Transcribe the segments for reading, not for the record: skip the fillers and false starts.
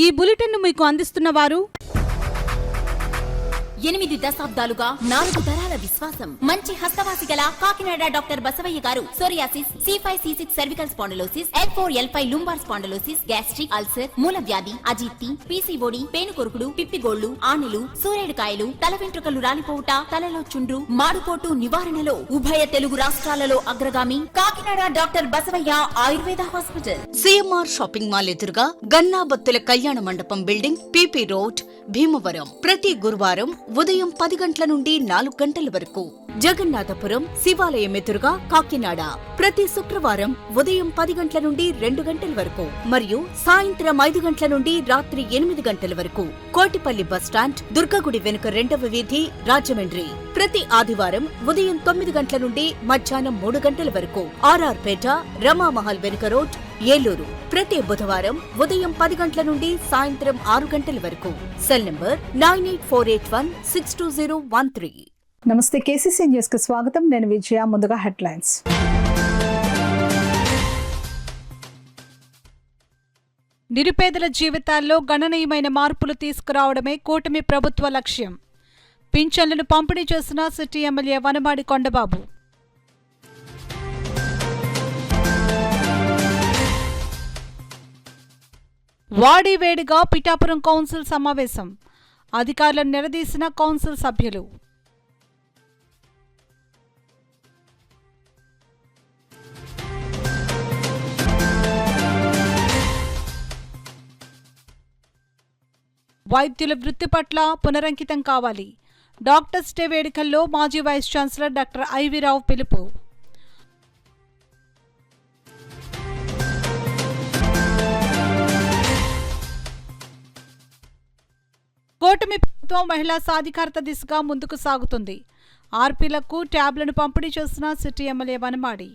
ఈ బులెటిన్ మీకు అందిస్తున్న వారు 8 దశాబ్దాలుగా 4 తరాల విశ్వాసం. మంచి హస్తవాసి గల Kakinada doctor Basavaiah garu psoriasis, C5C6 cervical spondylosis, L4L5 lumbar spondylosis, gastric ulcer, మూల వ్యాధి, అజీర్తి, PCOD, పేనుకొరుకుడు, పిప్పిగోళ్లు, ఆనెలు, సూరేడుకాయలు, తల వెంట్రుకలు రాలిపోవుట, తలలో చుండ్రు, మాడుపోటు నివారణలో ఉభయ తెలుగు రాష్ట్రాలలో అగ్రగామి Kakinada doctor Basavaiah Ayurveda hospital. CMR shopping mall ఎదురుగా గన్నాబత్తుల కళ్యాణ మండపం బిల్డింగ్, PP రోడ్, భీమవరం. ప్రతి గురువారం ఉదయం 10 గంటల నుండి 4 గంటల వరకు. జగన్నాథపురం శివాలయం ఎదురుగా కాకినాడ ప్రతి శుక్రవారం ఉదయం 10 గంటల నుండి 2 గంటల వరకు మరియు సాయంత్రం 5 గంటల నుండి రాత్రి 8 గంటల వరకు. కోటిపల్లి బస్టాండ్, దుర్గగుడి వెనుక 2వ వీధి, రాజమండ్రి. ప్రతి ఆదివారం ఉదయం 9 గంటల నుండి మధ్యాహ్నం 3 గంటల వరకు. RR పేట, రమామహల్ వెనుక రోడ్, ఏలూరు. ప్రతి బుధవారం ఉదయం 10 గంటల నుండి సాయంత్రం 6 గంటల వరకు. Cell number 9848162013. నమస్తే, KCC న్యూస్ కు స్వాగతం. నేను విజయ. ముందుగా హెడ్లైన్స్. నిరుపేదల జీవితాల్లో గణనీయమైన మార్పులు తీసుకురావడమే కూటమి ప్రభుత్వ లక్ష్యం. పింఛన్లను పంపిణీ చేసిన సిటీ ఎమ్మెల్యే వనమాడి కొండబాబు. వాడివేడిగా పిఠాపురం కౌన్సిల్ సమావేశం. అధికారులను నిలదీసిన కౌన్సిల్ సభ్యులు. వైద్యుల వృత్తి పట్ల పునరంకితం కావాలి. డాక్టర్స్ డే వేడుకల్లో మాజీ వైస్ ఛాన్సలర్ డాక్టర్ ఐవి రావు పిలుపు. కూటమి ప్రభుత్వం మహిళా సాధికారత దిశగా ముందుకు సాగుతుంది. ఆర్పీలకు ట్యాబ్లను పంపిణీ చేసిన సిటీ ఎమ్మెల్యే వనమాడి.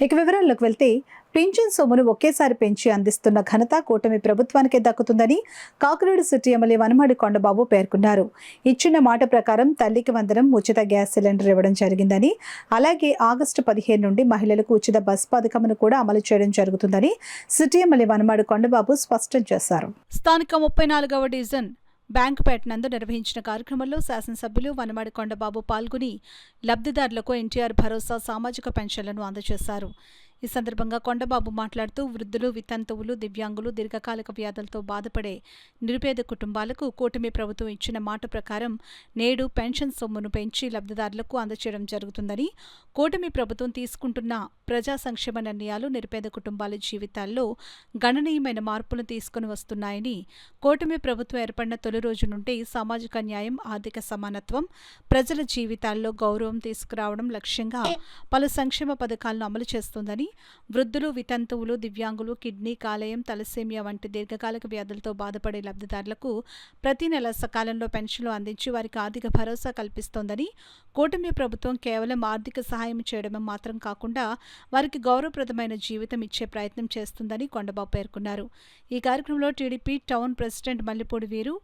ఇక వివరాల్లోకి వెళ్తే, పింఛన్ సొమ్మును ఒకేసారి పెంచి అందిస్తున్న ఘనత కూటమి ప్రభుత్వానికే దక్కుతుందని కాకినాడ సిటీ ఎమ్మెల్యే వనమాడి కొండబాబు పేర్కొన్నారు. ఇచ్చిన మాట ప్రకారం తల్లికి వందనం, ఉచిత గ్యాస్ సిలిండర్ ఇవ్వడం జరిగిందని, అలాగే ఆగస్టు 15 నుండి మహిళలకు ఉచిత బస్ పథకమును కూడా అమలు చేయడం జరుగుతుందని సిటీ ఎమ్మెల్యే వనమాడి కొండబాబు స్పష్టం చేశారు. స్థానిక 34వ డివిజన్ బ్యాంకుపేట నందు నిర్వహించిన కార్యక్రమంలో శాసనసభ్యులు వనమాడి కొండబాబు పాల్గొని లబ్ధిదారులకు ఎన్టీఆర్ భరోసా సామాజిక పెన్షన్లను అందజేశారు. ఈ సందర్భంగా కొండబాబు మాట్లాడుతూ వృద్ధులు, వితంతువులు, దివ్యాంగులు, దీర్ఘకాలిక వ్యాధులతో బాధపడే నిరుపేద కుటుంబాలకు కూటమి ప్రభుత్వం ఇచ్చిన మాట ప్రకారం నేడు పెన్షన్ సొమ్మును పెంచి లబ్ధిదారులకు అందజేయడం జరుగుతుందని, కూటమి ప్రభుత్వం తీసుకుంటున్న ప్రజా సంక్షేమ నిర్ణయాలు నిరుపేద కుటుంబాల జీవితాల్లో గణనీయమైన మార్పులు తీసుకుని వస్తున్నాయని, కూటమి ప్రభుత్వం ఏర్పడిన తొలి రోజు నుండి సామాజిక న్యాయం, ఆర్థిక సమానత్వం, ప్రజల జీవితాల్లో గౌరవం తీసుకురావడం లక్ష్యంగా పలు సంక్షేమ పథకాలను అమలు చేస్తోందని, వృద్ధులు, వితంతువులు, దివ్యాంగులు, కిడ్నీ, కాలేయం, తలసేమియా వంటి దీర్ఘకాలిక వ్యాధులతో బాధపడే లబ్ధిదారులకు ప్రతి నెల సకాలంలో పెన్షన్లు అందించి వారికి ఆర్థిక భరోసా కల్పిస్తోందని, కూటమి ప్రభుత్వం కేవలం ఆర్థిక సహాయం చేయడమే మాత్రం కాకుండా వారికి గౌరవప్రదమైన జీవితం ఇచ్చే ప్రయత్నం చేస్తుందని కొండబాబు పేర్కొన్నారు. ఈ కార్యక్రమంలో టీడీపీ టౌన్ ప్రెసిడెంట్ మల్లిపూడి వీరు,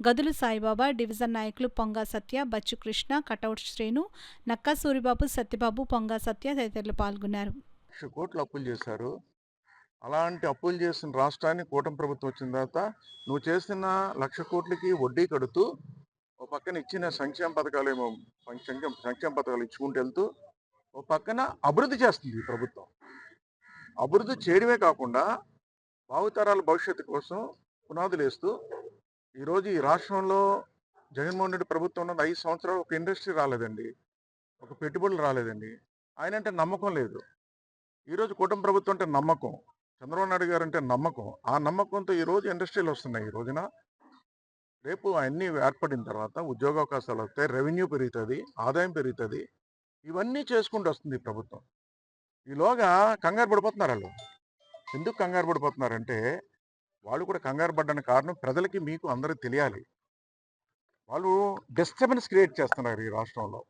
గదులు సాయిబాబా, డివిజన్ నాయకులు పొంగా సత్య, బచ్చు కృష్ణ, కటౌట్ శ్రీను, నక్కా సూరిబాబు, సత్యబాబు, పొంగా సత్య తదితరులు పాల్గొన్నారు. 1,00,000 కోట్లు అప్పులు చేశారు. అలాంటి అప్పులు చేసిన రాష్ట్రాన్ని కూటమి ప్రభుత్వం వచ్చిన తర్వాత నువ్వు చేసిన 1,00,000 కోట్లకి వడ్డీ కడుతూ ఓ పక్కన ఇచ్చిన సంక్షేమ పథకాలు ఇచ్చుకుంటూ వెళ్తూ ఓ పక్కన అభివృద్ధి చేస్తుంది ఈ ప్రభుత్వం. అభివృద్ధి చేయడమే కాకుండా భావితరాల భవిష్యత్తు కోసం పునాదులు వేస్తూ ఈరోజు ఈ రాష్ట్రంలో జగన్మోహన్ రెడ్డి ప్రభుత్వం ఉన్నది 5 సంవత్సరాలు ఒక ఇండస్ట్రీ రాలేదండి, ఒక పెట్టుబడులు రాలేదండి. ఆయన అంటే నమ్మకం లేదు. ఈరోజు కూటమి ప్రభుత్వం అంటే నమ్మకం, చంద్రబాబు నాయుడు గారు అంటే నమ్మకం. ఆ నమ్మకంతో ఈరోజు ఇండస్ట్రీలు వస్తున్నాయి. ఈ రోజున రేపు అన్నీ ఏర్పడిన తర్వాత ఉద్యోగ అవకాశాలు వస్తాయి, రెవెన్యూ పెరుగుతుంది, ఆదాయం పెరుగుతుంది. ఇవన్నీ చేసుకుంటూ వస్తుంది ఈ ప్రభుత్వం. ఈలోగా కంగారు పడిపోతున్నారు వాళ్ళు. ఎందుకు కంగారు పడిపోతున్నారంటే వాళ్ళు కూడా కంగారు పడ్డానికి కారణం ప్రజలకి, మీకు అందరికీ తెలియాలి. వాళ్ళు డిస్టర్బెన్స్ క్రియేట్ చేస్తున్నారు ఈ రాష్ట్రంలో.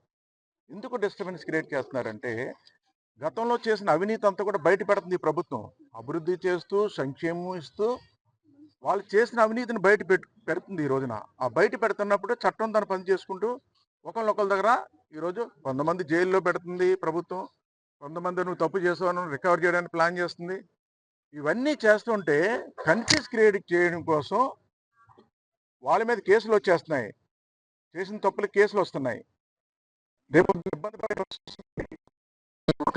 ఎందుకు డిస్టర్బెన్స్ క్రియేట్ చేస్తున్నారంటే గతంలో చేసిన అవినీతి అంతా కూడా బయట పెడుతుంది ఈ ప్రభుత్వం. అభివృద్ధి చేస్తూ సంక్షేమం ఇస్తూ వాళ్ళు చేసిన అవినీతిని బయట పెడుతుంది ఈ రోజున. ఆ బయట పెడుతున్నప్పుడు చట్టం తన పని చేసుకుంటూ ఒకళ్ళొకళ్ళ దగ్గర ఈరోజు కొంతమంది జైల్లో పెడుతుంది ప్రభుత్వం, కొంతమంది నువ్వు తప్పు చేసావు రికవర్ చేయడానికి ప్లాన్ చేస్తుంది. ఇవన్నీ చేస్తుంటే కన్ఫ్యూజ్ క్రియేట్ చేయడం కోసం వాళ్ళ మీద కేసులు వచ్చేస్తున్నాయి. చేసిన తప్పులు కేసులు వస్తున్నాయి. రేపు ఇబ్బంది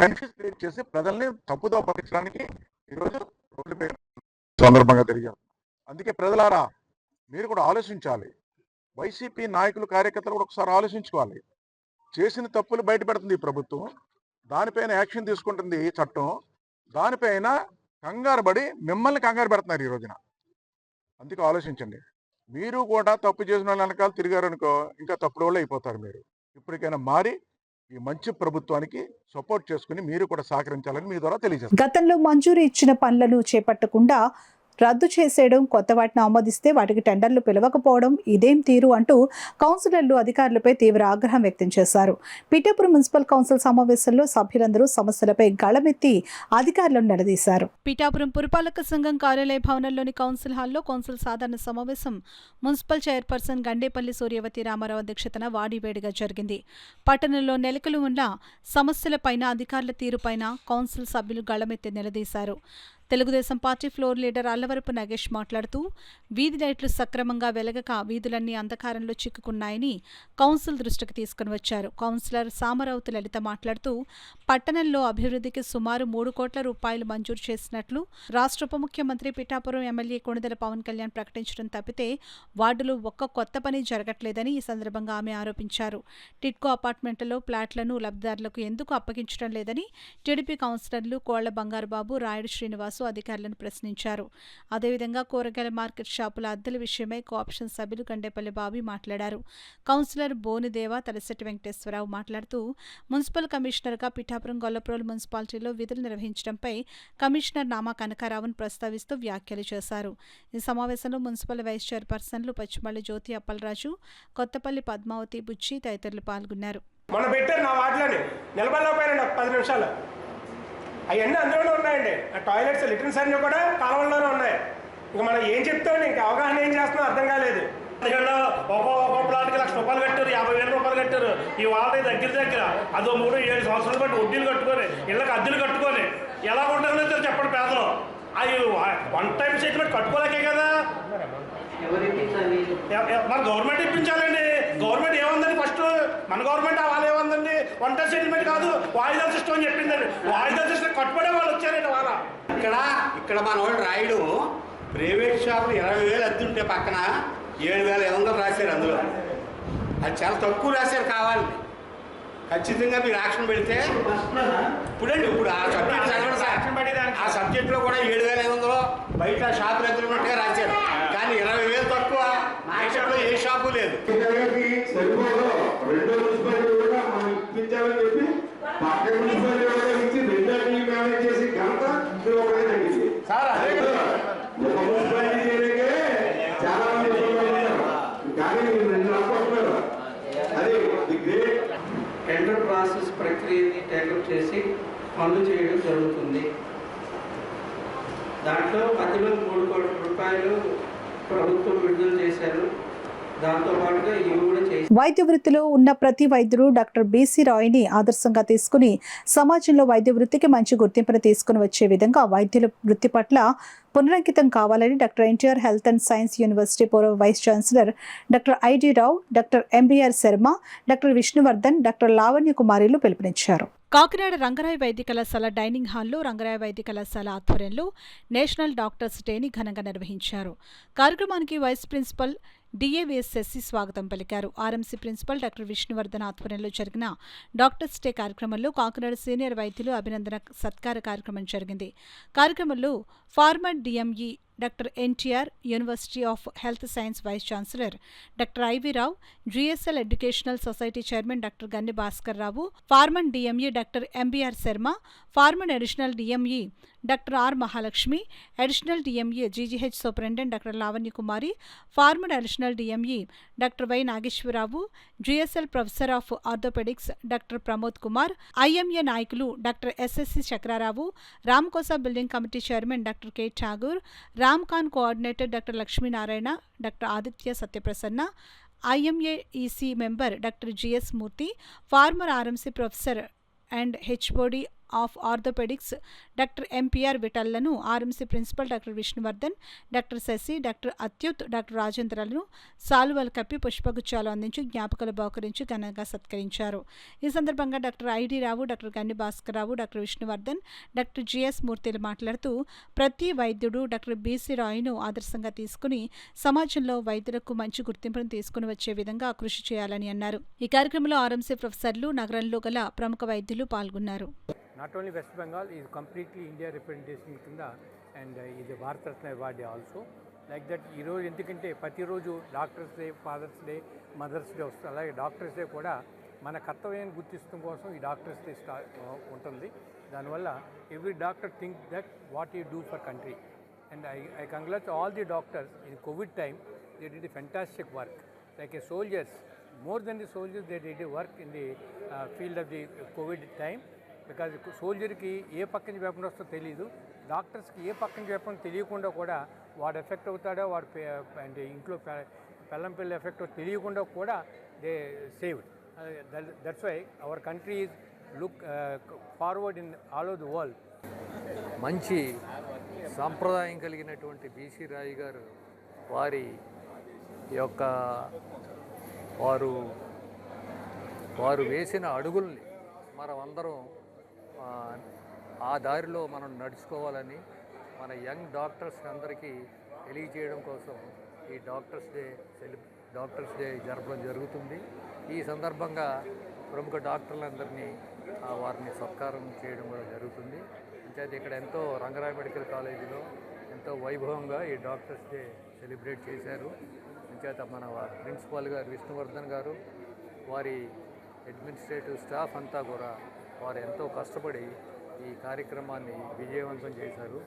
కన్ఫ్యూజ్ క్రియేట్ చేసి ప్రజల్ని తప్పుదో పట్టించడానికి ఈరోజు రోడ్లపై సందర్భంగా తిరిగాం. అందుకే ప్రజలారా మీరు కూడా ఆలోచించాలి. వైసీపీ నాయకులు కార్యకర్తలు కూడా ఒకసారి ఆలోచించుకోవాలి. చేసిన తప్పులు బయట పెడుతుంది ఈ ప్రభుత్వం, దానిపైన యాక్షన్ తీసుకుంటుంది ఈ చట్టం, దానిపైన కంగారు పడి మిమ్మల్ని కంగారు పెడుతున్నారు ఈ రోజున. అందుకే ఆలోచించండి. మీరు కూడా తప్పు చేసిన వాళ్ళ వెనకాల తిరిగారనుకో ఇంకా తప్పుడు వాళ్ళు అయిపోతారు. మీరు ఇప్పటికైనా మారి ఈ మంచి ప్రభుత్వానికి సపోర్ట్ చేసుకుని మీరు కూడా సహకరించాలని మీ ద్వారా తెలియజేస్తారు. గతంలో మంజూరు ఇచ్చిన పనులను చేపట్టకుండా రద్దు చేసేయడం, కొత్త వాటిని ఆమోదిస్తే వాటికి టెండర్లు పిలవకపోవడం ఇదేం తీరు అంటూ కౌన్సిలర్లు అధికారులపై తీవ్ర ఆగ్రహం వ్యక్తం చేశారు. పిఠాపురం మున్సిపల్ కౌన్సిల్ సమావేశంలో సభ్యులందరూ సమస్యలపై గళమెత్తి అధికారులను నిలదీశారు. పిఠాపురం పురపాలక సంఘం కార్యాలయ భవనంలోని కౌన్సిల్ హాల్లో కౌన్సిల్ సాధారణ సమావేశం మున్సిపల్ చైర్పర్సన్ గండేపల్లి సూర్యవతి రామారావు అధ్యక్షతన వాడివేడిగా జరిగింది. పట్టణంలో నెలకొలు ఉన్న సమస్యలపైన, అధికారుల తీరుపైన కౌన్సిల్ సభ్యులు గళమెత్తి నిలదీశారు. Telugu Desam party floor leader Allavarapu Nagesh మాట్లాడుతూ వీధి లైట్లు సక్రమంగా వెలగక వీధులన్నీ అంధకారంలో చిక్కుకున్నాయని కౌన్సిల్ దృష్టికి తీసుకుని వచ్చారు. కౌన్సిలర్ సామరావుతి లలిత మాట్లాడుతూ పట్టణంలో అభివృద్ధికి సుమారు 3 కోట్ల రూపాయలు మంజూరు చేసినట్లు రాష్ట్ర ఉప ముఖ్యమంత్రి పిఠాపురం ఎమ్మెల్యే కొణిదెల పవన్ కళ్యాణ్ ప్రకటించడం తప్పితే వార్డులో ఒక్క కొత్త పని జరగట్లేదని ఈ సందర్భంగా ఆమె ఆరోపించారు. టిడ్కో అపార్ట్మెంట్లలో ఫ్లాట్లను లబ్ధిదారులకు ఎందుకు అప్పగించడం లేదని టీడీపీ కౌన్సిలర్లు కోళ్ల బంగారుబాబు, రాయుడు శ్రీనివాస్ అధికారులను ప్రశ్నించారు. అదేవిధంగా కూరగాయల మార్కెట్ షాపుల అద్దెల విషయమై కోఆప్షన్ సభ్యులు గండేపల్లి బాబీ మాట్లాడారు. కౌన్సిలర్ బోనిదేవ, తలసెట్టి వెంకటేశ్వరరావు మాట్లాడుతూ మున్సిపల్ కమిషనర్గా పిఠాపురం గొల్లప్రోలు మున్సిపాలిటీలో విధులు నిర్వహించడంపై కమిషనర్ నామా కనకారావును ప్రస్తావిస్తూ వ్యాఖ్యలు చేశారు. ఈ సమావేశంలో మున్సిపల్ వైస్ చైర్పర్సన్లు పచ్చిమల్లి జ్యోతి అప్పలరాజు, కొత్తపల్లి పద్మావతి, బుచ్చి తదితరులు పాల్గొన్నారు. మొన్న పెట్టారు నా వాటిలోని నిలబడలేకపోయారండి 10 నిమిషాలు. అవన్నీ అందులోనే ఉన్నాయండి. టాయిలెట్స్, లిటర్న్స్ అన్నీ కూడా కాలంలోనే ఉన్నాయి. ఇంకా మనం ఏం చెప్తామండి, ఇంకా అవగాహన ఏం చేస్తున్నాం అర్థం కాలేదు. ఒక్కో ప్లాట్కి 1,00,000 రూపాయలు కట్టారు, 50,000 రూపాయలు కట్టారు. ఈ వాళ్ళ దగ్గర అదో 3-7 సంవత్సరాలు బట్టి వడ్డీలు కట్టుకొని ఇళ్ళకి అద్దెలు కట్టుకొని ఎలా ఉంటుందో చెప్పండి పేదలు. అవి 1 టైం సెటిల్మెంట్ కట్టుకోలేకే కదా మన గవర్నమెంట్ ఇప్పించాలండి. గవర్నమెంట్ ఏముందండి, ఫస్ట్ మన గవర్నమెంట్ వాళ్ళు ఏముందండి, 1 టైం సెటిల్మెంట్ కాదు వాయిదా సిస్టమ్ అని చెప్పిందండి. వాయిదా సిస్టమ్ కట్టుబడే వాళ్ళు వచ్చారండి. వాళ్ళ ఇక్కడ మన వాళ్ళు రాయడం ప్రైవేట్ షాపులు 20,000 అద్దె ఉంటే పక్కన 7,500 రాశారు. అందులో అది చాలా తక్కువ రాశారు. కావాలి ఖచ్చితంగా మీరు యాక్షన్ పెడితే ఇప్పుడు ఆ సబ్జెక్ట్ చదవండి సార్. ఆ సబ్జెక్ట్లో కూడా 7,500 బయట షాపులు ఎదురున్నట్టుగా రాశారు. కానీ 20,000 తక్కువ దేశంలో ఏ షాపు లేదు. సార్ అదే టెండర్ ప్రాసెస్ ప్రక్రియని టేకప్ చేసి పనులు చేయడం జరుగుతుంది. దాంట్లో మధ్యలో 3 కోట్ల రూపాయలు ప్రభుత్వం విడుదల చేశారు. దాంతోపాటుగా ఇవి కూడా చేసి వైద్య వృత్తిలో ఉన్న ప్రతి వైద్యుడు డాక్టర్ బీసీ రాయ్ని ఆదర్శంగా తీసుకుని సమాజంలో వైద్య వృత్తికి మంచి గుర్తింపును తీసుకుని వచ్చే విధంగా వైద్యుల వృత్తి పట్ల పునరంకితం కావాలని doctor NTR health and science university పూర్వ vice chancellor doctor ID Rao, doctor MBR Sarma, doctor Vishnuvardhan, doctor Lavanya కుమారిలు పిలుపునిచ్చారు. కాకినాడ రంగరాయ వైద్య కళాశాల డైనింగ్ హాల్లో రంగరాయ వైద్య కళాశాల ఆధ్వర్యంలో నేషనల్ డాక్టర్స్ డేని ఘనంగా నిర్వహించారు. కార్యక్రమానికి వైస్ ప్రిన్సిపల్ డిఏవిఎస్ఎస్సి స్వాగతం పలికారు. ఆర్ఎంసీ ప్రిన్సిపల్ డాక్టర్ విష్ణువర్ధన్ ఆధ్వర్యంలో జరిగిన డాక్టర్స్ డే కార్యక్రమంలో కాకినాడ సీనియర్ వైద్యులు అభినందన సత్కార కార్యక్రమం జరిగింది. కార్యక్రమంలో former DME doctor NTR university of health science vice chancellor doctor IV Rao, GSL educational society chairman doctor Ganni Bhaskar Rao, former DME doctor MBR Sarma, former additional DME doctor R Mahalakshmi, additional DME GGH superintendent doctor Lavanya Kumari, former additional DME doctor Y Nageswara Rao, GSL professor of orthopaedics doctor Pramod Kumar, IMA నాయకులు doctor SSC Chakrarao, రామకోసా building committee chairman doctor K Thakur, రామ్ఖాన్ coordinator doctor Lakshminarayana, doctor Aditya Satyaprasanna, IMA EC member doctor GS Murthy, former RMC professor and HOD of orthopaedics doctor MPR విఠల్లను, RMC principal doctor Vishnuvardhan, doctor Sasi, doctor Achyut, doctor రాజేంద్రలను సాలువలు కప్పి పుష్పగుచ్చాలు అందించి జ్ఞాపకాలు బహుకరించి ఘనంగా సత్కరించారు. ఈ సందర్భంగా doctor ID Rao, doctor Ganni Bhaskar Rao, doctor Vishnuvardhan, doctor GS మూర్తిలు మాట్లాడుతూ ప్రతి వైద్యుడు డాక్టర్ బీసీ రాయ్ను ఆదర్శంగా తీసుకుని సమాజంలో వైద్యులకు మంచి గుర్తింపును తీసుకుని వచ్చే విధంగా కృషి చేయాలని అన్నారు. ఈ కార్యక్రమంలో ఆర్ఎంసీ ప్రొఫెసర్లు, నగరంలో గల ప్రముఖ వైద్యులు పాల్గొన్నారు. Not only west Bengal is completely India representation కింద అండ్ ఇది Bharat Ratna award also like that. ఈరోజు ఎందుకంటే ప్రతిరోజు doctors day, fathers day, mothers day వస్తుంది. అలాగే డాక్టర్స్ డే కూడా మన కర్తవ్యాన్ని గుర్తించడం కోసం ఈ డాక్టర్స్ డే ఉంటుంది. దానివల్ల every doctor think that what you do for country. And I congratulate all the doctors in COVID time. They did a fantastic work. Like a soldiers, more than the soldiers, they did a work in the field of the COVID time. Because soldier ki ఏ పక్క నుంచి weapon వస్తుందో తెలియదు, డాక్టర్స్కి ఏ పక్క నుంచి weapon తెలియకుండా కూడా వాడు ఎఫెక్ట్ అవుతాడో, వాడు అంటే ఇంట్లో పెళ్ళం పిల్ల ఎఫెక్ట్ తెలియకుండా కూడా they saved. That's why our country is look forward in all over the world. మంచి సాంప్రదాయం కలిగినటువంటి బీసీ రాయ్ గారు వారి యొక్క వారు వేసిన అడుగుల్ని మనమందరం ఆ దారిలో మనం నడుచుకోవాలని మన యంగ్ డాక్టర్స్ అందరికీ తెలియజేయడం కోసం ఈ డాక్టర్స్ డే జరపడం జరుగుతుంది. ఈ సందర్భంగా ప్రముఖ డాక్టర్లందరినీ వారిని సత్కారం చేయడం కూడా జరుగుతుంది. అంచేత ఇక్కడ ఎంతో రంగరాయ మెడికల్ కాలేజీలో ఎంతో వైభవంగా ఈ డాక్టర్స్ డే సెలబ్రేట్ చేశారు. అంచేత మన ప్రిన్సిపాల్ గారు విష్ణువర్ధన్ గారు, వారి అడ్మినిస్ట్రేటివ్ స్టాఫ్ అంతా కూడా వారు ఎంతో కష్టపడి ఈ కార్యక్రమాన్ని విజయవంతం చేశారు.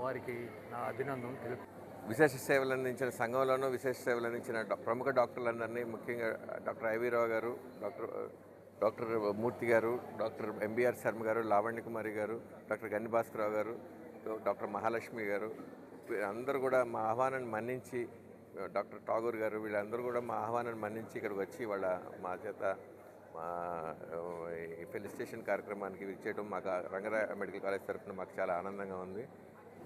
వారికి నా అభినందనలు తెలుపు. విశేష సేవలు అందించిన సంఘంలోనూ విశేష సేవలు అందించిన ప్రముఖ డాక్టర్లందరినీ, ముఖ్యంగా డాక్టర్ ఐవి రావు గారు, డాక్టర్ మూర్తి గారు, డాక్టర్ ఎంబీఆర్ శర్మ గారు, లావణ్య కుమారి గారు, డాక్టర్ గన్ని భాస్కర్ రావు గారు, డాక్టర్ మహాలక్ష్మి గారు, అందరూ కూడా మా ఆహ్వానాన్ని మన్నించి, డాక్టర్ ఠాగూర్ గారు, వీళ్ళందరూ కూడా మా ఆహ్వానాన్ని మన్నించి ఇక్కడికి వచ్చి మా చేత మా ఫెలిసిటేషన్ కార్యక్రమానికి విచ్చేయడం మాకు రంగరాయ మెడికల్ కాలేజ్ తరఫున మాకు చాలా ఆనందంగా ఉంది.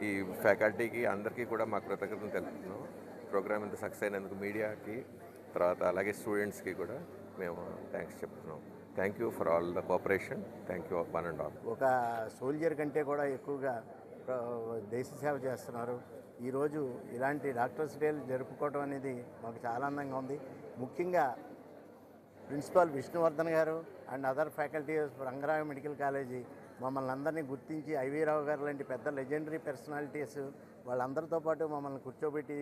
ఈ ఫ్యాకల్టీకి అందరికీ కూడా మా కృతజ్ఞతలు తెలుపుతున్నాం. ప్రోగ్రామ్ ఇంత సక్సెస్ అయినందుకు మీడియాకి, తర్వాత అలాగే స్టూడెంట్స్కి కూడా మేము థ్యాంక్స్ చెప్తున్నాం. Thank you for all the cooperation. Thank you one and all. ఒక సోల్జర్ కంటే కూడా ఎక్కువగా దేశ సేవ చేస్తున్నారు. ఈరోజు ఇలాంటి డాక్టర్స్ డేలు జరుపుకోవడం అనేది మాకు చాలా ఆనందంగా ఉంది. ముఖ్యంగా ప్రిన్సిపాల్ విష్ణువర్ధన్ గారు and other faculty Rangaraya medical college మమ్మల్ని అందరినీ గుర్తించి ఐవి రావు గారు లాంటి పెద్ద లెజెండరీ పర్సనాలిటీస్ వాళ్ళందరితో పాటు మమ్మల్ని కూర్చోబెట్టి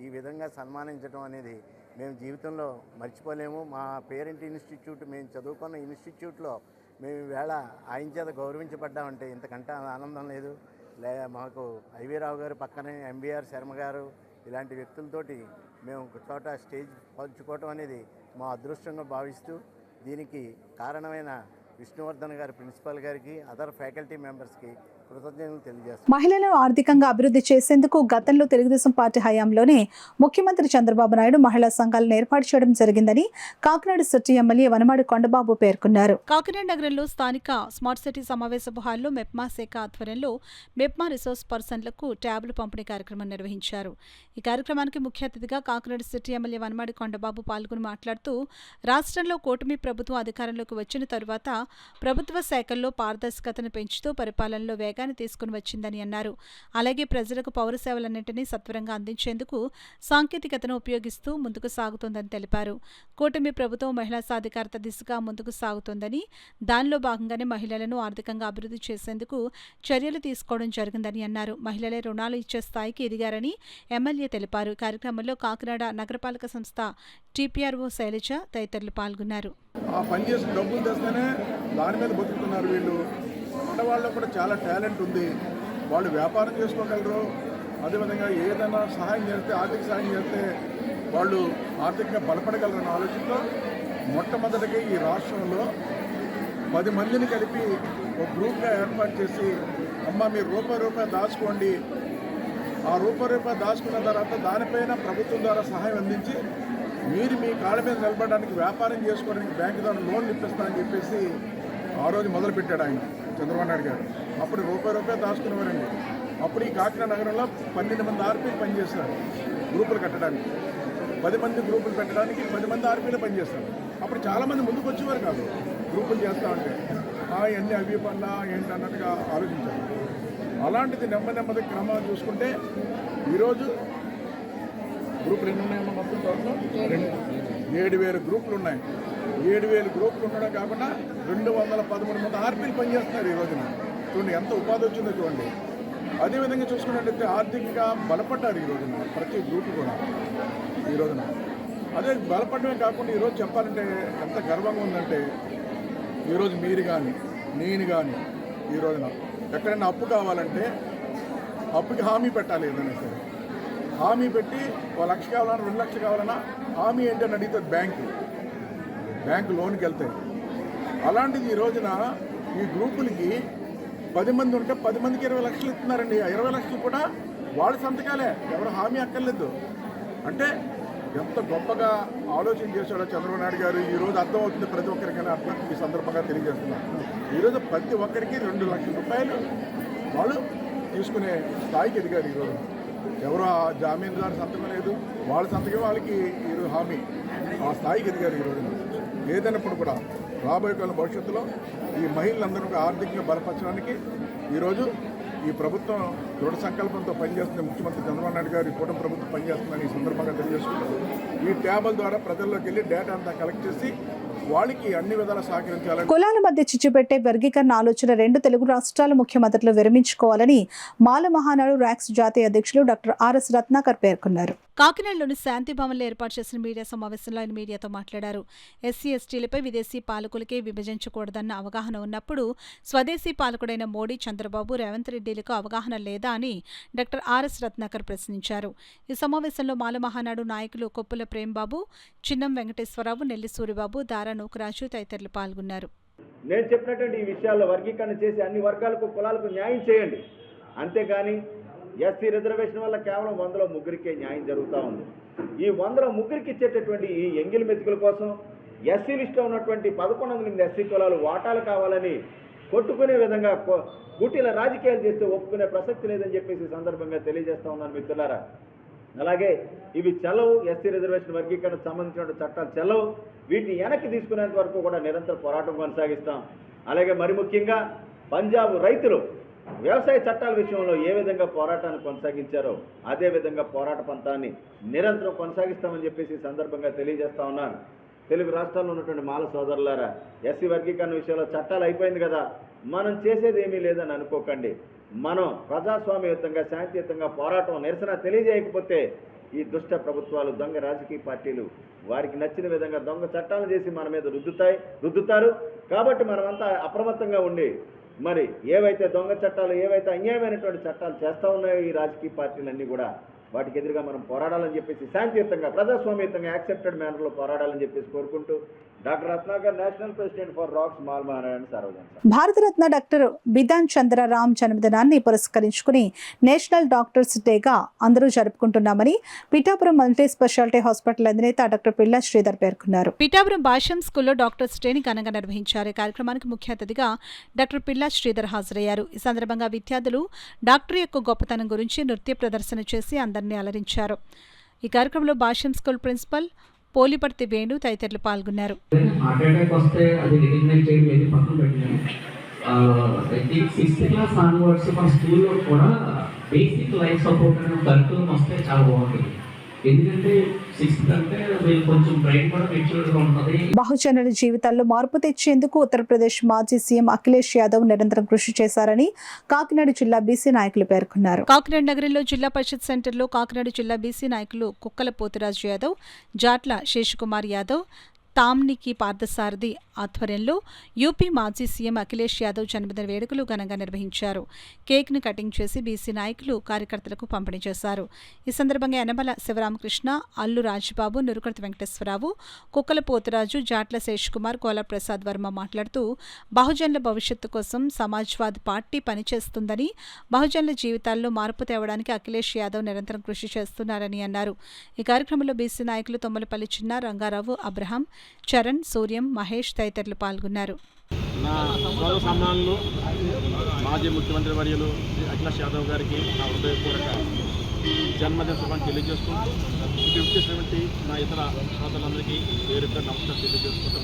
ఈ విధంగా సన్మానించడం అనేది మేము జీవితంలో మర్చిపోలేము. మా పేరెంట్ ఇన్స్టిట్యూట్, మేము చదువుకున్న ఇన్స్టిట్యూట్లో మేము ఈవేళ ఆయన చేత గౌరవించబడ్డామంటే ఇంతకంటే ఆనందం లేదు. మాకు ఐవి రావు గారు పక్కనే ఎంబీఆర్ శర్మ గారు ఇలాంటి వ్యక్తులతోటి మేము ఒక చోట స్టేజ్ పంచుకోవటం అనేది మా అదృష్టంగా భావిస్తూ, దీనికి కారణమైన విష్ణువర్ధన్ గారి ప్రిన్సిపల్ గారికి, అదర్ ఫ్యాకల్టీ మెంబర్స్కి కృతజ్ఞతలు తెలియజేస్తాం. మహిళలను ఆర్థికంగా అభివృద్ధి చేసేందుకు గతంలో తెలుగుదేశం పార్టీ హయాంలోనే ముఖ్యమంత్రి చంద్రబాబు నాయుడు మహిళా సంఘాలను ఏర్పాటు చేయడం జరిగిందని కాకినాడ సిటీ ఎమ్మెల్యే వనమాడి కొండబాబు పేర్కొన్నారు. కాకినాడ నగరంలో స్థానిక స్మార్ట్ సిటీ సమావేశపు హాల్లో మెప్మా శాఖ ఆధ్వర్యంలో మెప్మా రిసోర్స్ పర్సన్లకు ట్యాబ్లు పంపిణీ కార్యక్రమం నిర్వహించారు. ఈ కార్యక్రమానికి ముఖ్య అతిథిగా కాకినాడ సిటీ ఎమ్మెల్యే వనమాడి కొండబాబు పాల్గొని మాట్లాడుతూ, రాష్ట్రంలో కూటమి ప్రభుత్వం అధికారంలోకి వచ్చిన తరువాత ప్రభుత్వ శాఖల్లో పారదర్శకతను పెంచుతూ పరిపాలనలో వేగాన్ని తీసుకుని వచ్చిందని అన్నారు. అలాగే ప్రజలకు పౌర సేవలన్నింటినీ సత్వరంగా అందించేందుకు సాంకేతికతను ఉపయోగిస్తూ ముందుకు సాగుతోందని తెలిపారు. కూటమి ప్రభుత్వం మహిళా సాధికారత దిశగా ముందుకు సాగుతోందని, దానిలో భాగంగానే మహిళలను ఆర్థికంగా అభివృద్ధి చేసేందుకు చర్యలు తీసుకోవడం జరిగిందని అన్నారు. మహిళలే రుణాలు ఇచ్చే స్థాయికి ఎదిగారని ఎమ్మెల్యే తెలిపారు. కార్యక్రమంలో కాకినాడ నగరపాలక సంస్థ టీపీఆర్ఓ శైలజ తదితరులు పాల్గొన్నారు. పనిచేసిన డబ్బులు తెస్తేనే దాని మీద బతుకుతున్నారు వీళ్ళు. వాళ్ళలో కూడా చాలా టాలెంట్ ఉంది. వాళ్ళు వ్యాపారం చేసుకోగలరు. అదేవిధంగా ఏదైనా సహాయం చేస్తే, ఆర్థిక సహాయం చేస్తే వాళ్ళు ఆర్థికంగా బలపడగలరన్న ఆలోచనతో మొట్టమొదటిగా ఈ రాష్ట్రంలో 10 మందిని కలిపి ఒక గ్రూప్గా ఏర్పాటు చేసి, అమ్మ మీరు రూపాయి దాచుకోండి, ఆ రూపాయి దాచుకున్న తర్వాత దానిపైన ప్రభుత్వం ద్వారా సహాయం అందించి మీరు మీ కాళ్ళ మీద నిలబడడానికి, వ్యాపారం చేసుకోవడానికి బ్యాంకు ద్వారా లోన్లు ఇప్పిస్తానని చెప్పేసి ఆ రోజు మొదలుపెట్టాడు ఆయన. చంద్రబాబు నాయుడు గారు. అప్పుడు రూపాయి దాచుకునేవారండి. అప్పుడు ఈ కాకినాడ నగరంలో 12 మంది ఆర్పీలు పనిచేస్తారు గ్రూపులు కట్టడానికి. 10 మంది గ్రూపులు పెట్టడానికి 10 మంది ఆర్పీలు పనిచేస్తారు. అప్పుడు చాలామంది ముందుకు వచ్చేవారు కాదు గ్రూపులు చేస్తూ ఉంటే. ఇవన్నీ అవి పనులా ఏంటి అన్నట్టుగా ఆలోచించారు. అలాంటిది నెమ్మది క్రమాలు చూసుకుంటే ఈరోజు గ్రూపులు ఎన్ని ఉన్నాయమ్మా మొత్తం టోటల్ 7,000 గ్రూపులు ఉన్నాయి. 7,000 గ్రూపులు ఉండడం కాకుండా 213 మంది ఆర్పీలు పనిచేస్తున్నారు ఈ రోజున. చూడండి ఎంత ఉపాధి వచ్చిందో చూడండి. అదేవిధంగా చూసుకున్నట్లయితే ఆర్థికంగా బలపడ్డారు ఈ రోజున ప్రతి గ్రూపు కూడా ఈ రోజున. అదే బలపడమే కాకుండా ఈరోజు చెప్పాలంటే ఎంత గర్వంగా ఉందంటే, ఈరోజు మీరు కానీ నేను కానీ ఈ రోజున ఎక్కడైనా అప్పు కావాలంటే అప్పుకి హామీ పెట్టాలి. ఏదైనా సరే హామీ పెట్టి 1 లక్ష కావాలన్నా 2 లక్షలు కావాలన్నా హామీ ఏంటని అడిగితే బ్యాంకు లోన్కి వెళ్తాయి. అలాంటిది ఈ రోజున ఈ గ్రూపులకి 10 మంది ఉంటే 10 మందికి 20 లక్షలు ఇస్తున్నారండి. 20 లక్షలు కూడా వాళ్ళ సంతకాలే, ఎవరు హామీ అక్కర్లేదు. అంటే ఎంత గొప్పగా ఆలోచన చేశాడో చంద్రబాబు నాయుడు గారు ఈరోజు అర్థమవుతుంది ప్రతి ఒక్కరికైనా. అర్థం ఈ సందర్భంగా తెలియజేస్తున్నారు. ఈరోజు ప్రతి ఒక్కరికి 2 లక్షల రూపాయలు వాళ్ళు తీసుకునే స్థాయికి ఎదిగారు ఈరోజు. ఎవరు ఆ జామీందారు సంతకం లేదు, వాళ్ళ సంతకం వాళ్ళకి ఈరోజు హామీ. ఆ స్థాయికి ఎదిగారు ఈ రోజున. ఏదైనప్పుడు కూడా రాబోయే కాలం భవిష్యత్తులో ఈ మహిళలందరూ ఆర్థికంగా బలపరచడానికి ఈరోజు ఈ ప్రభుత్వం దృఢ సంకల్పంతో పనిచేస్తుంది. ముఖ్యమంత్రి చంద్రబాబు నాయుడు గారు ఈ కూటమి ప్రభుత్వం పనిచేస్తుందని ఈ సందర్భంగా తెలియజేసుకుంటారు. ఈ ట్యాబుల ద్వారా ప్రజల్లోకి వెళ్ళి డేటా అంతా కలెక్ట్ చేసి వాళ్ళకి అన్ని విధాలా సహకరించాలని. కులాల మధ్య చిచ్చుపెట్టే వర్గీకరణ ఆలోచన 2 తెలుగు రాష్ట్రాల ముఖ్యమంత్రులు విరమించుకోవాలని మాల మహానాడు ర్యాక్స్ జాతీయ అధ్యక్షులు డాక్టర్ ఆర్ఎస్ రత్నాకర్ పేర్కొన్నారు. కాకినాడలోని శాంతి భవన్లో ఏర్పాటు చేసిన మీడియా సమావేశంలో ఆయన మీడియాతో మాట్లాడారు. ఎస్సీ ఎస్టీలపై విదేశీ పాలకులకే విభజించకూడదన్న అవగాహన ఉన్నప్పుడు స్వదేశీ పాలకుడైన మోడీ, చంద్రబాబు, రేవంత్ రెడ్డిలకు అవగాహన లేదా అని డాక్టర్ ఆర్ఎస్ రత్నాకర్ ప్రశ్నించారు. ఈ సమావేశంలో మాల మహానాడు నాయకులు కొప్పుల ప్రేమ్బాబు, చిన్నం వెంకటేశ్వరరావు, నెల్లి సూరిబాబు, దారా నూకరాజు తదితరులు పాల్గొన్నారు. నేను చెప్పినటువంటి ఈ విషయాల్లో వర్గీకరణ చేసి అన్ని వర్గాలకు కులాలకు న్యాయం చేయండి. అంతేగాని ఎస్సీ రిజర్వేషన్ వల్ల కేవలం 100లో 3కే న్యాయం జరుగుతూ ఉంది. ఈ 100లో 3కి ఇచ్చేటటువంటి ఈ ఎంగిలి మెతుకుల కోసం ఎస్సీ లిస్టులో ఉన్నటువంటి 11,000 ఎస్సీ కులాలు వాటాలు కావాలని కొట్టుకునే విధంగా గుట్టిల రాజకీయాలు చేస్తే ఒప్పుకునే ప్రసక్తి లేదని చెప్పేసి సందర్భంగా తెలియజేస్తా ఉన్నాను మిత్రులారా. అలాగే ఇవి చెల్లవు. ఎస్సీ రిజర్వేషన్ వర్గీకరణకు సంబంధించిన చట్టాలు చెల్లవు. వీటిని వెనక్కి తీసుకునేంత వరకు కూడా నిరంతర పోరాటం కొనసాగిస్తాం. అలాగే మరి ముఖ్యంగా పంజాబ్ రైతులు వ్యవసాయ చట్టాల విషయంలో ఏ విధంగా పోరాటాన్ని కొనసాగించారో అదే విధంగా పోరాట పంతాన్ని నిరంతరం కొనసాగిస్తామని చెప్పేసి సందర్భంగా తెలియజేస్తా ఉన్నాను. తెలుగు రాష్ట్రాల్లో ఉన్నటువంటి మాల సోదరులారా, ఎస్సీ వర్గీకరణ విషయంలో చట్టాలు అయిపోయింది కదా, మనం చేసేది ఏమీ లేదని అనుకోకండి. మనం ప్రజాస్వామ్యయుతంగా శాంతియుతంగా పోరాటం నిరసన తెలియజేయకపోతే ఈ దుష్ట ప్రభుత్వాలు, దొంగ రాజకీయ పార్టీలు వారికి నచ్చిన విధంగా దొంగ చట్టాలు చేసి మన మీద రుద్దుతారు. కాబట్టి మనమంతా అప్రమత్తంగా ఉండి మరి ఏవైతే దొంగ చట్టాలు, ఏవైతే అన్యాయమైనటువంటి చట్టాలు చేస్తూ ఉన్నాయో ఈ రాజకీయ పార్టీలన్నీ కూడా వాటికి ఎదురుగా మనం పోరాడాలని చెప్పేసి శాంతియుతంగా ప్రజాస్వామ్యయుతంగా యాక్సెప్టెడ్ మేనర్లో పోరాడాలని చెప్పేసి కోరుకుంటూ doctor Ratnakar, national president for రాక్స్ మాల్ మహానాడు సార్వజనిక భారతరత్న డాక్టర్ బిధాన్ చంద్ర రామ్ జన్మదినాన్ని పురస్కరించుకుని నేషనల్ డాక్టర్స్ డేగా అందరూ జరుపుకుంటున్నామని పిఠాపురం మల్టీ స్పెషాలిటీ హాస్పిటల్ అధినేత డాక్టర్ పిల్లా శ్రీధర్ పేర్కొన్నారు. పిఠాపురం భాష్యం స్కూల్లో డాక్టర్స్ డేని ఘనంగా నిర్వహించారు. ఈ కార్యక్రమానికి ముఖ్య అతిథిగా డాక్టర్ పిల్లా శ్రీధర్ హాజరయ్యారు. ఈ సందర్భంగా విద్యార్థులు డాక్టర్ యొక్క గొప్పతనం గురించి నృత్య ప్రదర్శన చేసి అందరినీ అలరించారు. ఈ కార్యక్రమంలో భాష్యం స్కూల్ ప్రిన్సిపల్ పోలిపర్తి వేణు తదితరులు పాల్గొన్నారు. బహుజనుల జీవితాల్లో మార్పు తెచ్చేందుకు ఉత్తరప్రదేశ్ మాజీ సీఎం అఖిలేష్ యాదవ్ నిరంతరం కృషి చేశారని కాకినాడ జిల్లా బీసీ నాయకులు పేర్కొన్నారు. కాకినాడ నగరంలో జిల్లా పరిషత్ సెంటర్లో కాకినాడ జిల్లా బీసీ నాయకులు కుక్కల పోతురాజు యాదవ్, జాట్ల శేషకుమార్ యాదవ్, తామ్నికి పార్థసారథి ఆధ్వర్యంలో యూపీ మాజీ సీఎం అఖిలేష్ యాదవ్ జన్మదిన వేడుకలు ఘనంగా నిర్వహించారు. కేక్ను కటింగ్ చేసి బీసీ నాయకులు కార్యకర్తలకు పంపిణీ చేశారు. ఈ సందర్భంగా యనమల శివరామకృష్ణ, అల్లు రాజబాబు, నురుకర్తి వెంకటేశ్వరరావు, కుక్కల పోతురాజు, జాట్ల శేషకుమార్, కోల ప్రసాద్ వర్మ మాట్లాడుతూ బహుజనుల భవిష్యత్తు కోసం సమాజ్వాద్ పార్టీ పనిచేస్తుందని, బహుజనుల జీవితాల్లో మార్పు తేవడానికి అఖిలేష్ యాదవ్ నిరంతరం కృషి చేస్తున్నారని అన్నారు. ఈ కార్యక్రమంలో బీసీ నాయకులు తొమ్మలపల్లి చిన్న, రంగారావు, అబ్రహాం, చరణ్, సూర్యం, మహేష్ తదితరులు పాల్గొన్నారు. నా సోదర సమ్మానులు మాజీ ముఖ్యమంత్రి వర్యులు శ్రీ అఖిలేష్ యాదవ్ గారికి నా హృదయపూర్వక జన్మదిన శుభాన్ని తెలియజేసుకుంటూ ఇక్కడ వచ్చేసినటువంటి నా ఇతర సోదరులందరికీ పేరుగా నమస్కారం తెలియజేసుకుంటూ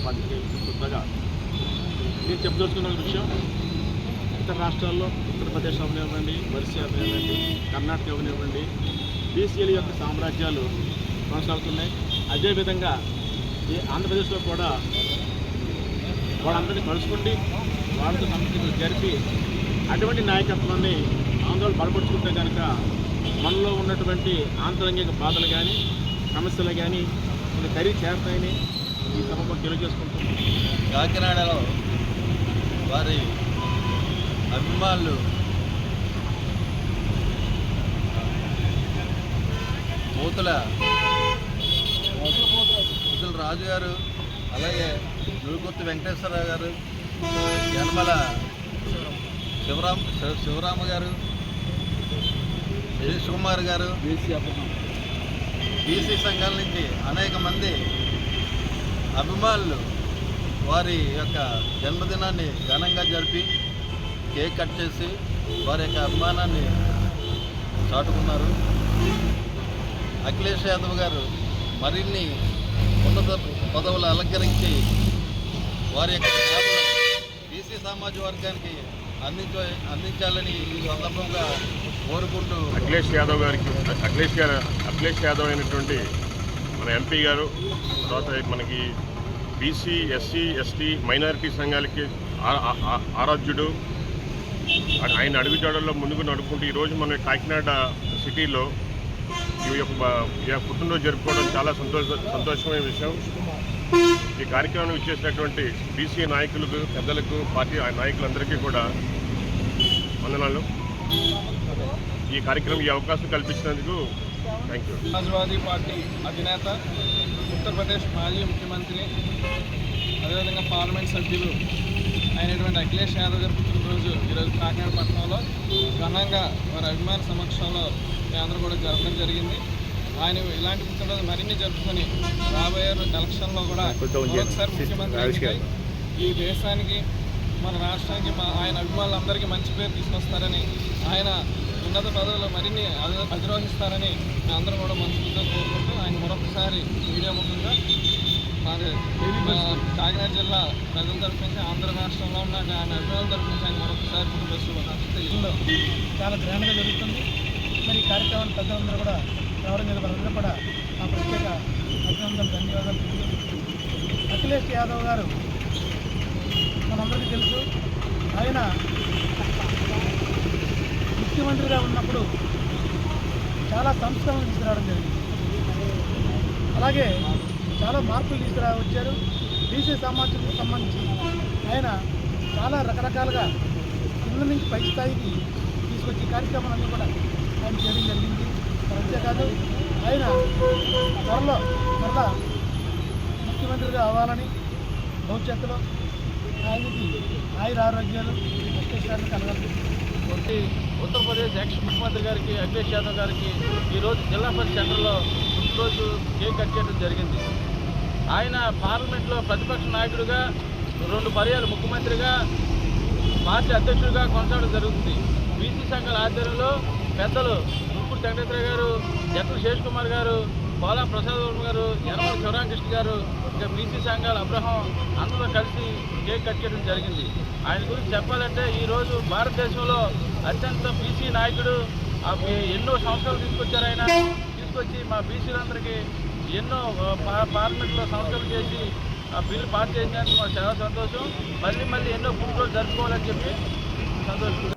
కొత్తగా నేను చెప్పదలుచుకున్న విషయం, ఇతర రాష్ట్రాల్లో ఉత్తరప్రదేశ్ అవనివ్వండి, ఒరిస్సా అవనివ్వండి, కర్ణాటక అవనివ్వండి, బీసీల యొక్క సామ్రాజ్యాలు కొనసాగుతున్నాయి. అదేవిధంగా ఈ ఆంధ్రప్రదేశ్లో కూడా వాళ్ళందరినీ కలుసుకుండి వాళ్ళతో సమస్యలు జరిపి అటువంటి నాయకత్వాన్ని ఆందోళన బలపరుచుకుంటే కనుక మనలో ఉన్నటువంటి ఆంతరంగిక బాధలు కానీ సమస్యలు కానీ కొన్ని ఖరీదు చేస్తాయని ఈ సభలో తెలియజేసుకుంటున్నాం. కాకినాడలో వారి అభిమానులు మూతుల రాజు గారు, అలాగే నులుకుర్తి వెంకటేశ్వరరావు గారు, యనమల శివరామ గారు, శివకుమార్ గారు, బీసీ సంఘాల నుంచి అనేక మంది అభిమానులు వారి యొక్క జన్మదినాన్ని ఘనంగా జరిపి కేక్ కట్ చేసి వారి యొక్క అభిమానాన్ని చాటుకున్నారు. అఖిలేష్ యాదవ్ గారు మరిన్ని ఉన్నత పదవులు అలంకరించి వారి యొక్క సేవలు బీసీ సామాజిక వర్గానికి అందించాలని ఈ సందర్భంగా కోరుకుంటూ అఖిలేష్ యాదవ్ అయినటువంటి మన ఎంపీ గారు, తర్వాత మనకి బీసీ, ఎస్సీ, ఎస్టీ, మైనారిటీ సంఘాలకి ఆరాధ్యుడు. ఆయన అడుగుజాడల్లో ముందుకు నడుపుకుంటూ ఈరోజు మన కాకినాడ సిటీలో ఈ యొక్క పుట్టినరోజు జరుపుకోవడం చాలా సంతోషమైన విషయం. ఈ కార్యక్రమాన్ని ఇచ్చేసినటువంటి బీసీ నాయకులకు, పెద్దలకు, పార్టీ నాయకులందరికీ కూడా వందనాలు. ఈ కార్యక్రమం ఈ అవకాశం కల్పించినందుకు థ్యాంక్ యూ. సమాజ్వాదీ పార్టీ అధినేత, ఉత్తరప్రదేశ్ మాజీ ముఖ్యమంత్రి, అదేవిధంగా పార్లమెంట్ సభ్యులు అయినటువంటి అఖిలేష్ యాదవ్ గారి పుట్టినరోజు ఈరోజు కాకినాడ పట్టణంలో ఘనంగా వారి అభిమాన సమక్షంలో అందరూ కూడా జరపడం జరిగింది. ఆయన ఇలాంటి పుట్టినరోజు మరిన్ని జరుపుకొని రాబోయే ఎలక్షన్లో కూడా ఒకసారి ముఖ్యమంత్రి ఈ దేశానికి, మన రాష్ట్రానికి, ఆయన అభిమానులందరికీ మంచి పేరు తీసుకొస్తారని, ఆయన ఉన్నత పదవులు మరిన్ని అధిరోహిస్తారని అందరూ కూడా మనసుతో కోరుకుంటూ ఆయన మరొకసారి మీడియా ముఖంగా కాకినాడ జిల్లా ప్రజల తరఫు నుంచి, ఆంధ్ర రాష్ట్రంలో ఉన్న ఆయన అభిమానుల తరఫు నుంచి ఆయన మరొకసారి పుట్టినరోజు చాలా గ్రాండ్గా జరుగుతుంది. మరి ఈ కార్యక్రమాన్ని పెద్దలందరూ కూడా రావడం మీద వారందరూ కూడా నా ప్రత్యేక అభినందనలు, ధన్యవాదాలు. అఖిలేష్ యాదవ్ గారు మనందరికీ తెలుసు. ఆయన ముఖ్యమంత్రిగా ఉన్నప్పుడు చాలా సంస్కరణలు తీసుకురావడం జరిగింది. అలాగే చాలా మార్పులు తీసుకురావచ్చారు. బీసీ సమాజానికి సంబంధించి ఆయన చాలా రకరకాలుగా కింద నుంచి పై స్థాయికి తీసుకొచ్చే కార్యక్రమాలన్నీ కూడా ఆయన చేయడం జరిగింది. అంతేకాదు ఆయన త్వరలో మరలా ముఖ్యమంత్రిగా అవ్వాలని, భవిష్యత్తులో ఆయనకి ఆయుర ఆరోగ్యాలు అత్యవసరాన్ని కలగాలి. ఉత్తరప్రదేశ్ ఎక్స్ ముఖ్యమంత్రి గారికి, అఖిలేష్ యాదవ్ గారికి ఈరోజు జిల్లా పరిషత్ సెంటర్లో పుట్టినరోజు కేక్ కట్ చేయడం జరిగింది. ఆయన పార్లమెంట్లో ప్రతిపక్ష నాయకుడిగా 2 పర్యాలు ముఖ్యమంత్రిగా, పార్టీ అధ్యక్షుడిగా కొనసాగడం జరుగుతుంది. బీసీ సంఘాల ఆధ్వర్యంలో పెద్దలు నులుకుర్తి వెంకటేశ్వర గారు, జట్ల శేషకుమార్ గారు, పోలా ప్రసాద్ వర్మ గారు, యనమల శివరామకృష్ణ గారు, ఇంకా బీసీ సంఘాల అబ్రహం అందరూ కలిసి కేక్ కట్ చేయడం జరిగింది. ఆయన గురించి చెప్పాలంటే ఈరోజు భారతదేశంలో అత్యంత బీసీ నాయకుడు. ఎన్నో సంస్కరణలు తీసుకొచ్చారు. ఆయన తీసుకొచ్చి మా బీసీలందరికీ ఎన్నో పార్లమెంట్లో సంస్కరణలు చేసి ఆ బిల్లు పాస్ చేసినందుకు మాకు చాలా సంతోషం. మళ్ళీ ఎన్నో పుట్టినరోజు జరుపుకోవాలని చెప్పి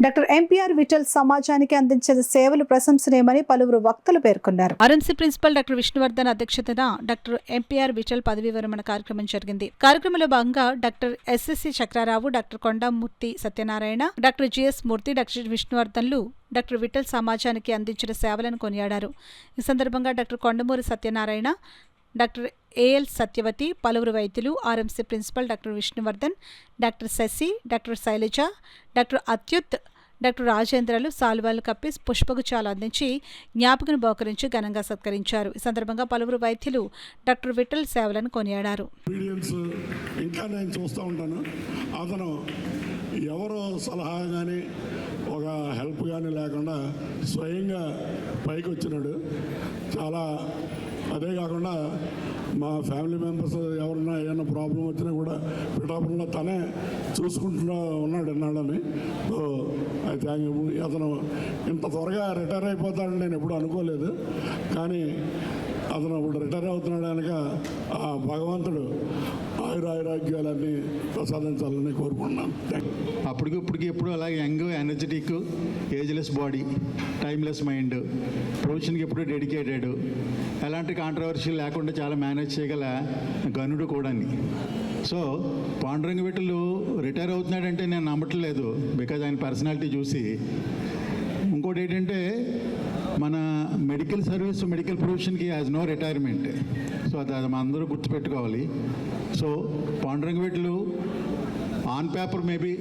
డాక్టర్ ఎంపీఆర్ విఠల్ సమాజానికి అందించిన సేవలు ప్రశంసనీయమని పలువురు వక్తలు పేర్కొన్నారు. ఆర్ఎంసీ ప్రిన్సిపల్ డాక్టర్ విష్ణువర్ధన్ అధ్యక్షతన డాక్టర్ ఎంపీఆర్ విఠల్ పదవీ విరమణ కార్యక్రమం జరిగింది. కార్యక్రమంలో భాగంగా doctor SSC Chakrarao, doctor Kondamurthy Satyanarayana, doctor GS Murthy, doctor విష్ణువర్ధన్లు డాక్టర్ విఠల్ సమాజానికి అందించిన సేవలను కొనియాడారు. ఈ సందర్భంగా doctor Kondamuri Satyanarayana, doctor AL Satyavathi, పలువురు వైద్యులు, RMC principal doctor Vishnuvardhan, doctor Sasi, doctor Sailaja, doctor Achyut, doctor రాజేంద్రలు సాల్వాలు కప్పి పుష్పగుచ్చాలు అందించి జ్ఞాపకను బహుకరించి ఘనంగా సత్కరించారు. ఈ సందర్భంగా పలువురు వైద్యులు డాక్టర్ విఠల్ సేవలను కొనియాడారు. ఇంకా నేను చూస్తూ ఉంటాను, అతను ఎవరో సలహా కానీ ఒక హెల్ప్ కానీ లేకుండా స్వయంగా పైకి వచ్చినాడు. చాలా అదే కాకుండా మా ఫ్యామిలీ మెంబర్స్ ఎవరన్నా ఏమైనా ప్రాబ్లం వచ్చినా కూడా పిఠాపురంలో తనే చూసుకుంటూ ఉన్నాడు అన్నాడని. So I thank you. అతను ఇంత త్వరగా రిటైర్ అయిపోతాడని నేను ఎప్పుడు అనుకోలేదు, కానీ అతను ఇప్పుడు రిటైర్ అవుతున్నాడు కనుక ఆ భగవంతుడు ఆయురారోగ్యాలన్నీ ప్రసాదించాలని కోరుకుంటున్నాను. అప్పటికి ఎప్పుడు అలాగే young, energetic, ageless body, timeless mind, ప్రొఫెషన్కి ఎప్పుడు డెడికేటెడ్, ఎలాంటి కాంట్రవర్సీ లేకుండా చాలా మేనేజ్ చేయగల గనుడు కూడా. సో పాండురంగ విఠలు రిటైర్ అవుతున్నాడంటే నేను నమ్మట్లేదు, బికాజ్ ఆయన పర్సనాలిటీ చూసి. ఇంకోటి ఏంటంటే మన మెడికల్ సర్వీస్, మెడికల్ ప్రొఫెషన్కి యాజ్ నో రిటైర్మెంట్. సో అది మనం అందరూ గుర్తుపెట్టుకోవాలి. So Panduranga Vithal on paper maybe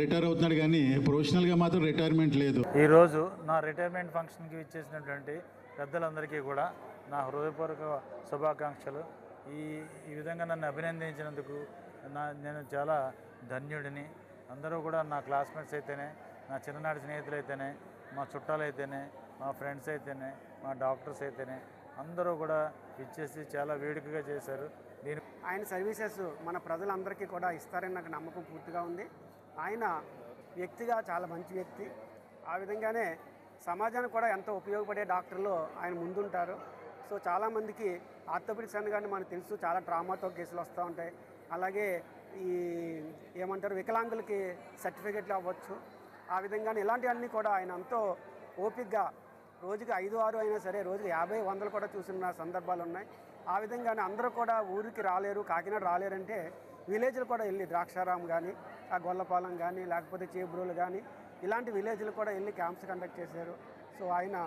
retire అవుతున్నాడు, కానీ ప్రొఫెషనల్గా మాత్రం రిటైర్మెంట్ లేదు. ఈరోజు నా రిటైర్మెంట్ ఫంక్షన్కి ఇచ్చేసినటువంటి పెద్దలందరికీ కూడా నా హృదయపూర్వక శుభాకాంక్షలు. ఈ విధంగా నన్ను అభినందించినందుకు నేను చాలా ధన్యుడిని. అందరూ కూడా నా క్లాస్మేట్స్ అయితేనే, నా చిన్ననాటి స్నేహితులు అయితేనే, మా చుట్టాలు అయితేనే, మా ఫ్రెండ్స్ అయితేనే, మా డాక్టర్స్ అయితేనే అందరూ కూడా ఇచ్చేసి చాలా వేడుకగా చేశారు. ఆయన సర్వీసెస్ మన ప్రజలందరికీ కూడా ఇస్తారని నాకు నమ్మకం పూర్తిగా ఉంది. ఆయన వ్యక్తిగా చాలా మంచి వ్యక్తి. ఆ విధంగానే సమాజానికి కూడా ఎంతో ఉపయోగపడే డాక్టర్లు ఆయన ముందుంటారు. సో చాలామందికి ఆర్థోపెడిక్స్ అనగానే మనకు తెలుసు, చాలా ట్రామాతో కేసులు వస్తూ ఉంటాయి. అలాగే వికలాంగులకి సర్టిఫికెట్లు అవ్వచ్చు. ఆ విధంగానే ఇలాంటివన్నీ కూడా ఆయన ఎంతో ఓపికగా రోజుకి 5-6 అయినా సరే రోజుకి 50-100 కూడా చూసిన సందర్భాలు ఉన్నాయి. ఆ విధంగానే అందరూ కూడా ఊరికి రాలేరు, కాకినాడ రాలేరంటే విలేజ్లు కూడా వెళ్ళి ద్రాక్షారాం కానీ, ఆ గొల్లపాలెం కానీ, లేకపోతే చేబ్రోలు కానీ ఇలాంటి విలేజ్లు కూడా వెళ్ళి క్యాంప్స్ కండక్ట్ చేశారు. సో ఆయన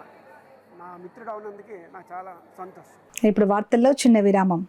నా మిత్రుడు అవునందుకు నాకు చాలా సంతోషం. ఇప్పుడు వార్తల్లో చిన్న విరామం.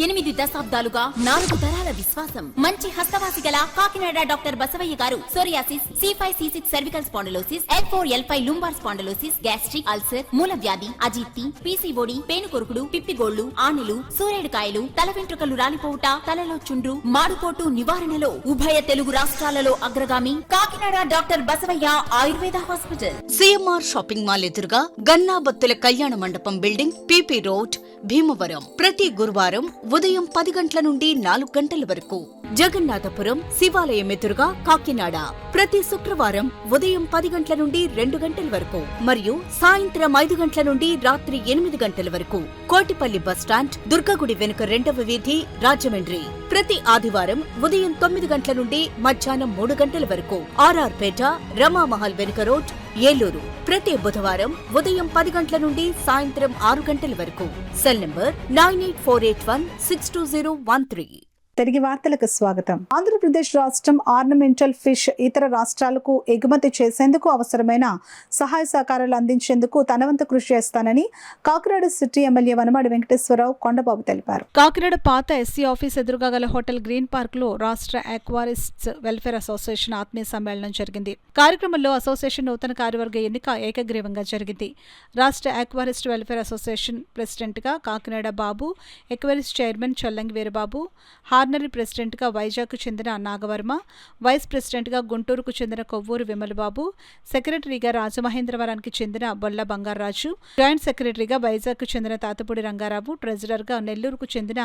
8 దశాబ్దాలుగా 4 తరాల విశ్వాసం. మంచి హస్తవాసి గల Kakinada doctor Basavaiah garu psoriasis, C5-C6 cervical spondylosis, L4-L5 lumbar spondylosis, gastric ulcer, మూలవ్యాధి, అజీర్తి, పీసీఓడి, పేనుకొరుకుడు, పిప్పిగోళ్లు, ఆనెలు, సూరేడుకాయలు, తల వెంట్రుకలు రాలిపోవుట, తలలో చుండ్రు, మాడుకోటు నివారణలో ఉభయ తెలుగు రాష్ట్రాలలో అగ్రగామి Kakinada doctor Basavaiah Ayurveda hospital. CMR shopping mall ఎదురుగా గన్నాబత్తుల కళ్యాణ మండపం బిల్డింగ్, PP రోడ్, భీమవరం. ప్రతి గురువారం ఉదయం 10 గంటల నుండి 4 గంటల వరకు. జగన్నాథపురం శివాలయం ఎదురుగా కాకినాడ. ప్రతి శుక్రవారం ఉదయం 10 గంటల నుండి 2 గంటల వరకు మరియు సాయంత్రం 5 గంటల నుండి రాత్రి 8 గంటల వరకు. కోటిపల్లి బస్టాండ్, దుర్గగుడి వెనుక 2వ వీధి, రాజమండ్రి. ప్రతి ఆదివారం ఉదయం 9 గంటల నుండి మధ్యాహ్నం 3 గంటల వరకు. RR పేట, రమామహల్ వెనుక రోడ్, ఏలూరు. ప్రతి బుధవారం ఉదయం 10 గంటల నుండి సాయంత్రం 6 గంటల వరకు. Cell number 9848162013. తిరిగి వార్తలకు స్వాగతం. ఆంధ్రప్రదేశ్ రాష్ట్రం ఆర్నమెంటల్ ఫిష్ ఇతర రాష్ట్రాలకు ఎగుమతి చేసేందుకు అవసరమైన సహాయ సహకారాలు అందించేందుకు తనవంతు కృషి చేస్తానని కాకినాడ సిటీ ఎమ్మెల్యే వనమాడి వెంకటేశ్వరరావు కొండబాబు తెలిపారు. కాకినాడ పాత SC ఆఫీస్ ఎదురుగా గల హోటల్ గ్రీన్ పార్క్ లో రాష్ట్ర ఆక్వారిస్ట్స్ వెల్ఫేర్ అసోసియేషన్ ఆత్మీయ సమ్మేళనం జరిగింది. కార్యక్రమంలో అసోసియేషన్ నూతన కార్యవర్గ ఎన్నిక ఏకగ్రీవంగా జరిగింది. రాష్ట్ర ఆక్వారిస్ట్ వెల్ఫేర్ అసోసియేషన్ ప్రెసిడెంట్ గా కాకినాడ బాబు, ఎక్వైరిస్ట్ చైర్మన్ చల్లంగి వీరబాబు, హార్నరీ ప్రెసిడెంట్గా వైజాగ్కు చెందిన నాగవర్మ, వైస్ ప్రెసిడెంట్గా గుంటూరుకు చెందిన కొవ్వూరు విమలబాబు, సెక్రటరీగా రాజమహేంద్రవరానికి చెందిన బొల్ల బంగారాజు, జాయింట్ సెక్రటరీగా వైజాగ్కు చెందిన తాతపూడి రంగారావు, ట్రెజరర్గా నెల్లూరుకు చెందిన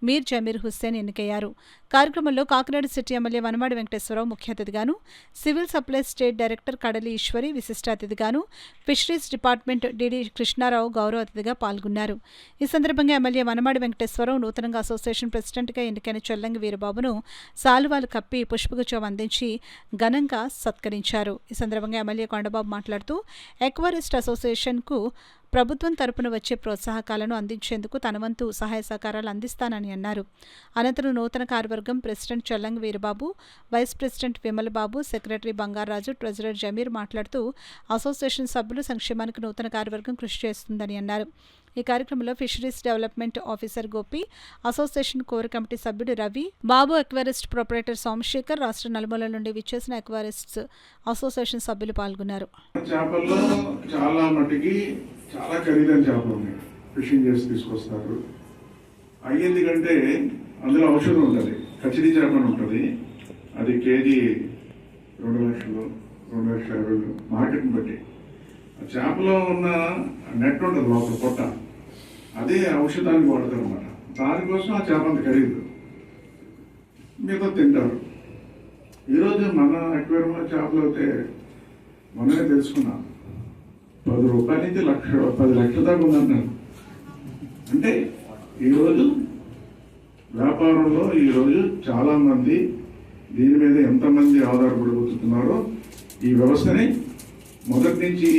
మీర్ జమీర్ హుస్సేన్ ఎన్నికయ్యారు. కార్యక్రమంలో కాకినాడ సిటీ ఎమ్మెల్యే వనమాడి వెంకటేశ్వరరావు ముఖ్య అతిథిగాను, సివిల్ సప్లైస్ స్టేట్ డైరెక్టర్ కడలి ఈశ్వరి విశిష్ట అతిథిగాను, ఫిషరీస్ డిపార్ట్మెంట్ DD కృష్ణారావు గౌరవ అతిథిగా పాల్గొన్నారు. ఈ సందర్భంగా ఎమ్మెల్యే వనమాడి వెంకటేశ్వరరావు నూతనంగా అసోసియేషన్ ప్రెసిడెంట్గా ఎన్నికైన చల్లంగి వీరబాబును సాలువాలు కప్పి పుష్పగుచ్చం అందించి ఘనంగా సత్కరించారు. ఈ సందర్భంగా ఎమ్మెల్యే కొండబాబు మాట్లాడుతూ ఎక్వారిస్ట్ అసోసియేషన్కు ప్రభుత్వం తరపున వచ్చే ప్రోత్సాహకాలను అందించేందుకు తన వంతు సహాయ సహకారాలు అందిస్తానని అన్నారు. అనంతరం నూతన కార్యవర్గం president Challangi Veerababu, vice president Vimalababu, secretary Bangaraju, treasurer Jameer మాట్లాడుతూ అసోసియేషన్ సభ్యులు సంక్షేమానికి నూతన కార్యవర్గం కృషి చేస్తుందని అన్నారు. ఈ కార్యక్రమంలో fisheries development officer Gopi, association core committee సభ్యుడు రవి, బాబు ఎక్వారిస్ట్ ప్రొపరేటర్ సోమశేఖర్, రాష్ట్ర నలుమూలల నుండి విచ్చేసిన ఎక్వారిస్ట్స్ అసోసియేషన్ సభ్యులు పాల్గొన్నారు. చేపల్లో చాలా మటుకి చాలా ఖరీదైన చేపలు ఉన్నాయి. ఫిషింగ్ చేసి తీసుకొస్తారు. అయ్యింది కంటే అందులో ఔషధం ఉంటుంది. కచిడి చేప అని ఉంటుంది. అది కేజీ 2 లక్షలు, 2,50,000 మార్కెట్ని బట్టి. ఆ చేపలో ఉన్న నెట్ ఉంటుంది లోపల పొట్ట, అదే ఔషధానికి వాడతారు అన్నమాట. దానికోసం ఆ చేప అంత ఖరీదు. మిగతా తింటారు. ఈరోజు మన అక్వేరియంలో చేపలు అయితే మొన్ననే తెలుసుకున్నాం, 10 రూపాయల నుంచి 10 లక్షల దాకా ఉందన్నారు. అంటే ఈరోజు వ్యాపారంలో ఈరోజు చాలామంది దీని మీద ఎంతమంది ఆధారపడి బతుకుతున్నారో ఈ వ్యవస్థని మొదటి నుంచి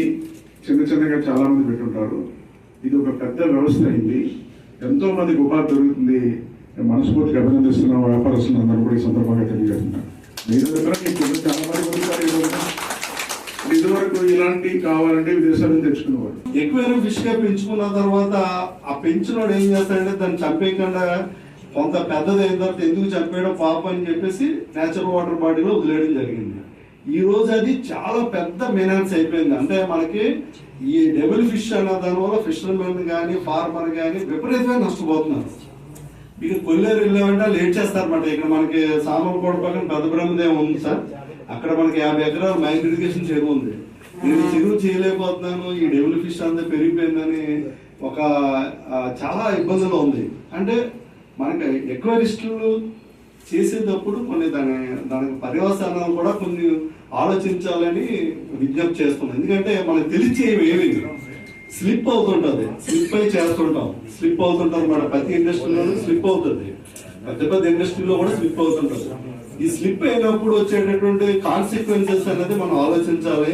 చిన్నగా చాలామంది పెట్టుంటారు. ఇది ఒక పెద్ద వ్యవస్థ అయింది. ఎంతో మందికి ఉపాధి దొరుకుతుంది. మనస్ఫూర్తిగా అభినందిస్తున్న వ్యాపారస్తులు అందరూ కూడా ఈ సందర్భంగా తెలియజేస్తున్నారు. మీరు దగ్గర చాలా మంది పొందుతారు. ఇదివరకు ఇలాంటివి కావాలంటే విదేశాల నుంచి తెచ్చుకునేవారు. ఎక్కువ ఫిష్ గా పెంచుకున్న తర్వాత ఆ పెంచినోడు ఏం చేస్తాడంటే దాన్ని చంపేయకుండా కొంత పెద్దది అయిన తర్వాత ఎందుకు చంపేయడం పాపం అని చెప్పేసి నేచురల్ వాటర్ బాడీలో వదిలేయడం జరిగింది. ఈ రోజు అది చాలా పెద్ద మెయినాన్స్ అయిపోయింది. అంటే మనకి ఈ డెవిల్ ఫిష్ అన్న దానివల్ల ఫిషర్మెన్ కానీ ఫార్మర్ కానీ విపరీతంగా నష్టపోతున్నారు. మీకు కొల్లేరు వెళ్ళామంటే లేట్ చేస్తారన్నమాట. ఇక్కడ మనకి సామర్లకోట పక్కన పెద్ద బ్రహ్మదేవం ఉంది సార్. అక్కడ మనకి 50 ఎకరాలు మైండ్ ఇరిగేషన్ చెరువు ఉంది. నేను చెరువు చేయలేకపోతున్నాను, ఈ డెవిల్ ఫిష్ అంతా పెరిగిపోయిందని ఒక చాలా ఇబ్బందులు ఉంది. అంటే మనకి ఎక్వరిస్టులు చేసేటప్పుడు కొన్ని దానికి పర్యవసానాలు కూడా కొన్ని ఆలోచించాలని విజ్ఞప్తి చేస్తున్నాం. ఎందుకంటే మనకు తెలిసేవి ఏమి స్లిప్ అవుతుంటుంది, స్లిప్ అయి చేస్తుంటాం, స్లిప్ అవుతుంటుంది మన ప్రతి ఇండస్ట్రీలోనూ స్లిప్ అవుతుంది. పెద్ద ఇండస్ట్రీలో కూడా స్లిప్ అవుతుంటుంది. ఈ స్లిప్ అయినప్పుడు వచ్చేటటువంటి కాన్సిక్వెన్సెస్ అనేది మనం ఆలోచించాలి.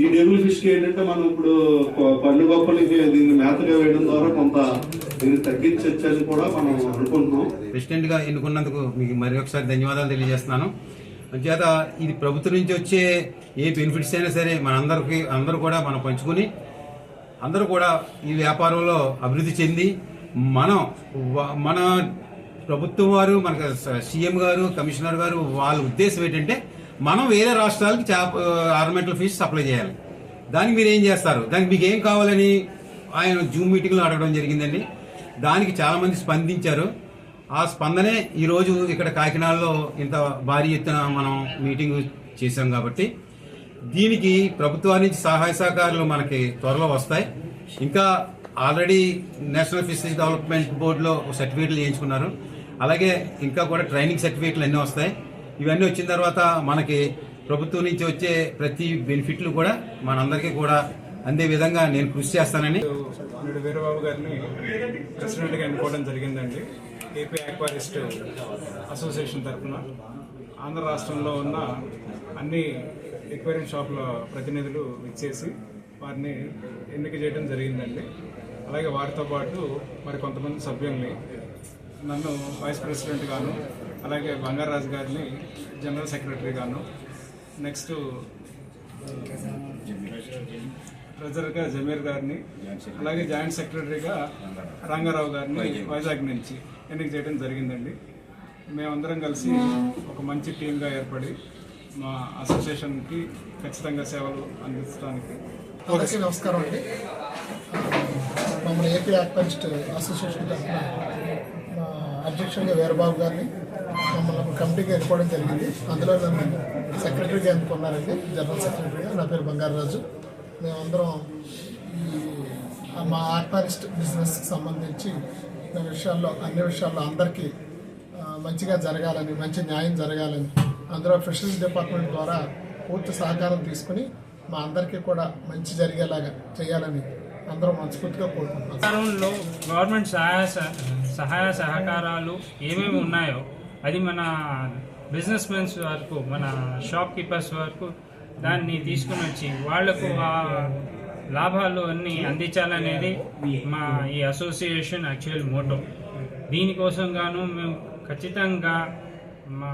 ఈ డెవిల్ ఫిష్ కి ఏంటంటే మనం ఇప్పుడు పండు గొప్పలకి దీన్ని మేతగా వేయడం ద్వారా కొంత దీన్ని తగ్గించొచ్చని కూడా మనం అనుకుంటున్నాం. ప్రెసిడెంట్ గా ఎన్నుకున్నందుకు మీకు మరి ఒకసారి ధన్యవాదాలు తెలియజేస్తున్నాను. అంచేత ఇది ప్రభుత్వం నుంచి వచ్చే ఏ బెనిఫిట్స్ అయినా సరే అందరూ కూడా మనం పంచుకుని అందరూ కూడా ఈ వ్యాపారంలో అభివృద్ధి చెంది మన ప్రభుత్వం వారు, మనకు సీఎం గారు, కమిషనర్ గారు వాళ్ళ ఉద్దేశం ఏంటంటే మనం వేరే రాష్ట్రాలకి ఆర్నమెంటల్ ఫిష్ సప్లై చేయాలి. దానికి మీరు ఏం చేస్తారు, దానికి మీకు ఏం కావాలని ఆయన జూమ్ మీటింగ్లో అడగడం జరిగిందండి. దానికి చాలామంది స్పందించారు. ఆ స్పందనే ఈరోజు ఇక్కడ కాకినాడలో ఇంత భారీ ఎత్తున మనం మీటింగ్ చేశాం. కాబట్టి దీనికి ప్రభుత్వానికి నుంచి సహాయ సహకారాలు మనకి త్వరలో వస్తాయి. ఇంకా ఆల్రెడీ నేషనల్ ఫిషరీస్ డెవలప్మెంట్ బోర్డులో సర్టిఫికేట్లు చేయించుకున్నారు. అలాగే ఇంకా కూడా ట్రైనింగ్ సర్టిఫికేట్లు అన్నీ వస్తాయి. ఇవన్నీ వచ్చిన తర్వాత మనకి ప్రభుత్వం నుంచి వచ్చే ప్రతి బెనిఫిట్లు కూడా మనందరికీ కూడా అందే విధంగా నేను కృషి చేస్తానని వీరబాబు గారిని ప్రెసిడెంట్గా ఎన్నుకోవడం జరిగిందండి. ఏపీ ఆక్వారిస్ట్ అసోసియేషన్ తరఫున ఆంధ్ర రాష్ట్రంలో ఉన్న అన్ని ఎక్వేరియం షాపుల ప్రతినిధులు ఇచ్చేసి వారిని ఎన్నిక చేయడం జరిగిందండి. అలాగే వారితో పాటు మరి కొంతమంది సభ్యుల్ని నన్ను వైస్ ప్రెసిడెంట్ గాను, అలాగే బంగారాజు గారిని జనరల్ సెక్రటరీ గాను, నెక్స్ట్ ట్రెజరర్గా జమీర్ గారిని, అలాగే జాయింట్ సెక్రటరీగా రంగారావు గారిని వైజాగ్ నుంచి ఎన్నిక చేయడం జరిగిందండి. మేమందరం కలిసి ఒక మంచి టీమ్గా ఏర్పడి మా అసోసియేషన్కి ఖచ్చితంగా సేవలు అందించడానికి. అందరికీ నమస్కారం అండి. మమ్మల్ని ఏపీ ఆక్వారిస్ట్ అసోసియేషన్ తరఫున మా అధ్యక్షుడిగా వీరబాబు గారిని మమ్మల్ని కమిటీగా ఎన్నుకోవడం జరిగింది. అందులో నన్ను సెక్రటరీగా ఎన్నుకున్నారండి, జనరల్ సెక్రటరీగా. నా పేరు బంగారాజు. మేమందరం మా ఆక్వారిస్ట్ బిజినెస్కి సంబంధించి అన్ని విషయాల్లో అందరికీ మంచిగా జరగాలని, మంచి న్యాయం జరగాలని, అందులో ఫిషరీస్ డిపార్ట్మెంట్ ద్వారా పూర్తి సహకారం తీసుకుని మా అందరికీ కూడా మంచి జరిగేలాగా చేయాలని అందరం మనస్ఫూర్తిగా కోరుకుంటున్నాం. గవర్నమెంట్ సహాయ సహకారాలు ఏమేమి ఉన్నాయో అది మన బిజినెస్ మెన్స్ వరకు, మన షాప్ కీపర్స్ వరకు దాన్ని తీసుకుని వచ్చి వాళ్లకు లాభాలు అన్నీ అందించాలనేది మా ఈ అసోసియేషన్ యాక్చువల్ మోటో. దీనికోసం గాను మేము ఖచ్చితంగా మా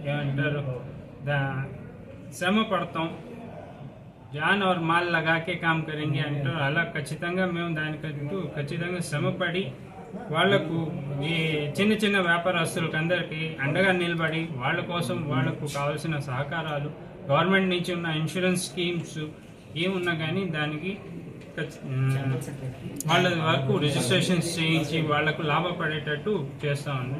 ఏమంటారు శ్రమ పడతాం. जान और माल लगा के काम करेंगे अंటారు. అలా ఖచ్చితంగా మేము దానికంటూ ఖచ్చితంగా శ్రమపడి వాళ్లకు ఈ చిన్న చిన్న వ్యాపారస్తులకు అందరికీ అండగా నిలబడి వాళ్ళ కోసం వాళ్లకు కావాల్సిన సహకారాలు గవర్నమెంట్ నుంచి ఉన్న ఇన్సూరెన్స్ స్కీమ్స్ ఏమున్నా కానీ దానికి వాళ్ళ వరకు రిజిస్ట్రేషన్స్ చేయించి వాళ్లకు లాభపడేటట్టు చేస్తామండి.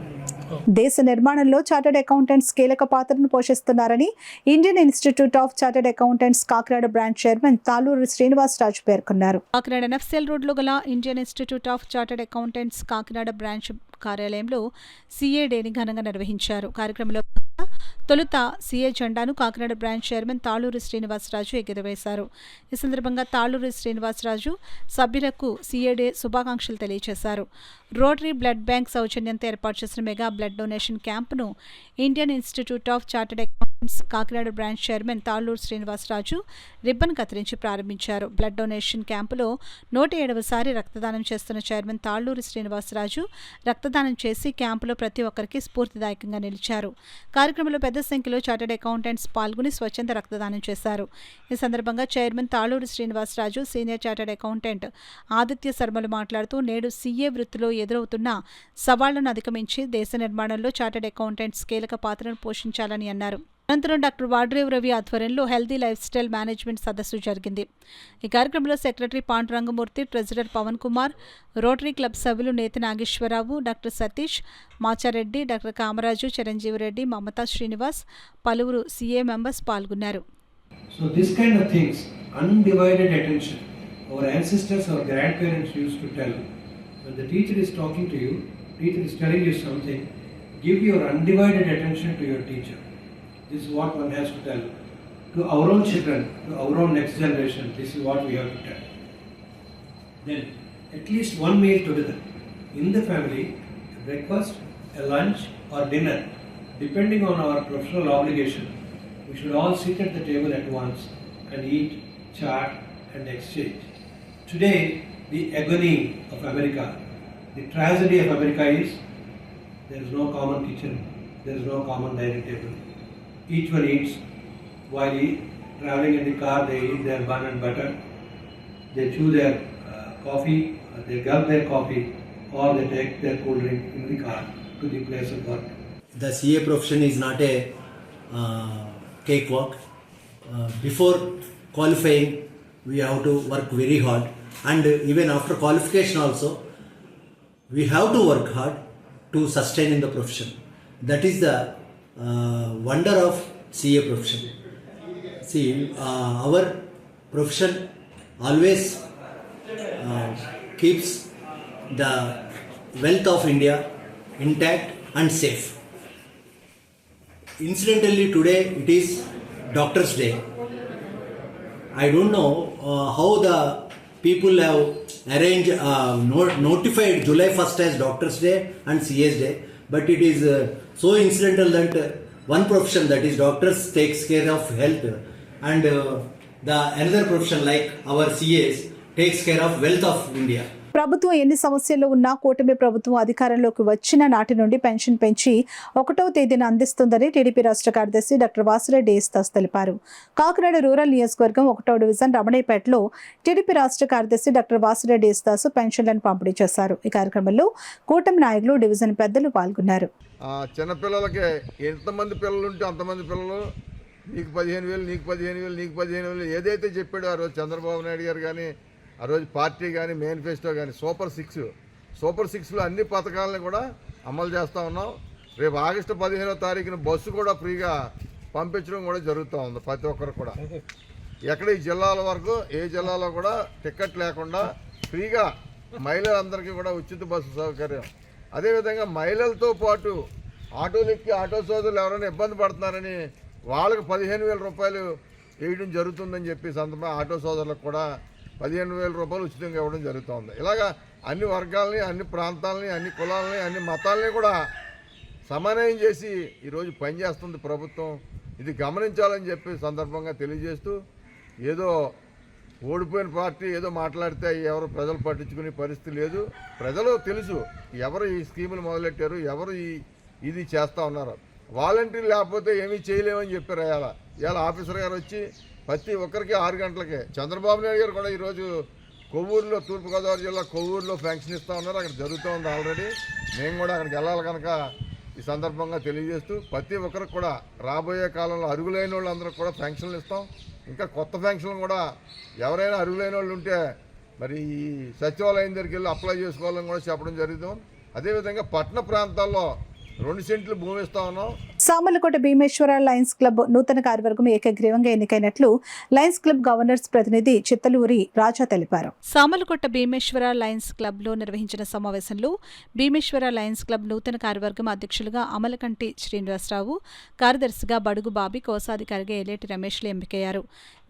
దేశ నిర్మాణంలో చార్టర్డ్ అకౌంటెంట్స్ కీలక పాత్రను పోషిస్తున్నారని Indian institute of chartered accountants Kakinada branch chairman Taluru Srinivasaraju పేర్కొన్నారు. కాకినాడ ఎన్ఎఫ్సిఎల్ రోడ్లో గల Indian institute of chartered accountants Kakinada branch కార్యాలయంలో సీఏ డేని ఘనంగా నిర్వహించారు. కార్యక్రమంలో తొలుత సీఏ జెండాను కాకినాడ బ్రాంచ్ చైర్మన్ తాళూరు శ్రీనివాసరాజు ఎగురవేశారు. ఈ సందర్భంగా తాళూరు శ్రీనివాసరాజు సభ్యులకు సీఏ డే శుభాకాంక్షలు తెలియజేశారు. రోటరీ బ్లడ్ బ్యాంక్ సౌజన్యంతో ఏర్పాటు చేసిన మెగా బ్లడ్ డొనేషన్ క్యాంపును Indian institute of chartered accountants Kakinada branch chairman Taluru Srinivasaraju ribbon కత్తిరించి ప్రారంభించారు. బ్లడ్ డొనేషన్ క్యాంపులో 107వసారి రక్తదానం చేస్తున్న చైర్మన్ తాళూరు శ్రీనివాసరాజు రక్తదానం చేసి క్యాంపులో ప్రతి ఒక్కరికి స్ఫూర్తిదాయకంగా నిలిచారు. కార్యక్రమంలో పెద్ద సంఖ్యలో చార్టర్డ్ అకౌంటెంట్స్ పాల్గొని స్వచ్ఛంద రక్తదానం చేశారు. ఈ సందర్భంగా chairman Taluru Srinivasaraju, senior chartered accountant Aditya శర్మలు మాట్లాడుతూ నేడు సీఏ వృత్తిలో ఎదురవుతున్న సవాళ్లను అధిగమించి దేశ నిర్మాణంలో చార్టర్డ్ అకౌంటెంట్స్ కీలక పాత్రను పోషించాలని అన్నారు. అనంతరం డాక్టర్ వాడ్రేవ్ రవి ఆధ్వర్యంలో హెల్తీ లైఫ్ స్టైల్ మేనేజ్మెంట్ సదస్సు జరిగింది. ఈ కార్యక్రమంలో secretary Pandurangamurthy, treasurer Pavan Kumar, rotary club సభ్యులు నేతి నాగేశ్వరరావు, డాక్టర్ సతీష్, మాచారెడ్డి, డాక్టర్ కామరాజు, చిరంజీవి రెడ్డి, మమతా శ్రీనివాస్, పలువురు సీఏ మెంబర్స్ పాల్గొన్నారు. So this kind of things, undivided attention. Our ancestors, our grandparents used to tell, when the teacher is talking to you, teacher is telling you something, give your undivided attention to your teacher. This is what one has to tell. To our own children, to our own next generation, this is what we have to tell. Then, at least one meal together. In the family, a breakfast, a lunch or dinner, depending on our professional obligation, we should all sit at the table at once and eat, chat and exchange. Today, the agony of America, the tragedy of America is there is no common kitchen, there is no common dining table. Each one eats while traveling in the car. They eat their bun and butter, they chew their coffee, they gulp their coffee, or they take their cool drink in the car to the place of work. The CA profession is not a cakewalk. Before qualifying, we have to work very hard, and even after qualification also, we have to work hard to sustain in the profession. That is the wonder of CA profession. See, our profession always keeps the wealth of India intact and safe. Incidentally, today it is Doctor's Day. I don't know how the people have arranged, notified July 1st as Doctor's Day and CA's Day, but it is so incidental that one profession, that is doctors, takes care of health, and the another profession like our CAs takes care of wealth of India. ప్రభుత్వం ఎన్ని సమస్యలు ఉన్నా కూటమి ప్రభుత్వం అధికారంలోకి వచ్చిన నాటి నుండి పెన్షన్ పెంచి 1వ తేదీన అందిస్తుందని టీడీపీ రాష్ట్ర కార్యదర్శి డాక్టర్ వాసిరెడ్డి యేసుదాస్ తెలిపారు. కాకినాడ రూరల్ నియోజకవర్గం 1వ డివిజన్ రమణయ్యపేటలో టీడీపీ రాష్ట్ర కార్యదర్శి డాక్టర్ వాసిరెడ్డి యేసుదాస్ పెన్షన్లను పంపిణీ చేశారు. ఈ కార్యక్రమంలో కూటమి నాయకులు, డివిజన్ పెద్దలు పాల్గొన్నారు. చిన్నపిల్లలకి ఎంతమంది పిల్లలు ఉంటే అంతమంది పిల్లలు, నీకు 15,000, నీకు 15,000, నీకు 15,000 ఏదైతే చెప్పాడో ఆ రోజు చంద్రబాబు నాయుడు గారు కానీ, ఆ రోజు పార్టీ కానీ, మేనిఫెస్టో కానీ, సూపర్ 6లో అన్ని పథకాలని కూడా అమలు చేస్తూ ఉన్నాం. రేపు ఆగస్టు 15వ తారీఖున బస్సు కూడా ఫ్రీగా పంపించడం కూడా జరుగుతూ ఉంది. ప్రతి ఒక్కరు కూడా ఎక్కడ ఈ జిల్లాల వరకు ఏ జిల్లాలో కూడా టికెట్ లేకుండా ఫ్రీగా మహిళలందరికీ కూడా ఉచిత బస్సు సౌకర్యం. అదేవిధంగా మహిళలతో పాటు ఆటోలు ఎక్కి ఆటో సోదరులు ఎవరైనా ఇబ్బంది పడుతున్నారని వాళ్ళకి 15,000 రూపాయలు వేయడం జరుగుతుందని చెప్పి సందర్భంగా ఆటో సోదరులకు కూడా 15,000 రూపాయలు ఉచితంగా ఇవ్వడం జరుగుతుంది. ఇలాగా అన్ని వర్గాలని, అన్ని ప్రాంతాలని, అన్ని కులాలని, అన్ని మతాలని కూడా సమన్వయం చేసి ఈరోజు పనిచేస్తుంది ప్రభుత్వం. ఇది గమనించాలని చెప్పి సందర్భంగా తెలియజేస్తూ, ఏదో ఓడిపోయిన పార్టీ ఏదో మాట్లాడితే ఎవరు ప్రజలు పట్టించుకునే పరిస్థితి లేదు. ప్రజలు తెలుసు ఎవరు ఈ స్కీములు మొదలెట్టారు, ఎవరు ఇది చేస్తూ ఉన్నారు. వాలంటీర్ లేకపోతే ఏమీ చేయలేమని చెప్పారు. ఇవాళ ఆఫీసర్ గారు వచ్చి ప్రతి ఒక్కరికి 6 గంటలకే చంద్రబాబు నాయుడు గారు కూడా ఈరోజు కొవ్వూరులో, తూర్పుగోదావరి జిల్లా కొవ్వూరులో ఫంక్షన్ ఇస్తూ ఉన్నారు. అక్కడ జరుగుతూ ఉంది ఆల్రెడీ. మేము కూడా అక్కడికి వెళ్ళాలి కనుక ఈ సందర్భంగా తెలియజేస్తూ ప్రతి ఒక్కరికి కూడా రాబోయే కాలంలో అర్హులైన వాళ్ళందరికీ కూడా పెన్షన్లు ఇస్తాం. ఇంకా కొత్త పెన్షన్లు కూడా ఎవరైనా అర్హులైన వాళ్ళు ఉంటే మరి ఈ సచివాలయం దగ్గరికి వెళ్ళి అప్లై చేసుకోవాలని కూడా చెప్పడం జరుగుతుంది. అదేవిధంగా పట్టణ ప్రాంతాల్లో 2 సెంట్లు భూమి ఇస్తా ఉన్నాం. సామర్లకోట భీమేశ్వర లయన్స్ క్లబ్ నూతన కార్యవర్గం ఏకగ్రీవంగా ఎన్నికైనట్లు లయన్స్ క్లబ్ గవర్నర్స్ ప్రతినిధి చిత్తలూరి రాజా తెలిపారు. సామర్లకోట భీమేశ్వర లయన్స్ క్లబ్లో నిర్వహించిన సమావేశంలో భీమేశ్వర లయన్స్ క్లబ్ నూతన కార్యవర్గం అధ్యక్షులుగా అమలకంటి శ్రీనివాసరావు, కార్యదర్శిగా బడుగు బాబీ, కోశాధికారిగా ఎలేటి రమేష్లు ఎంపికయ్యారు.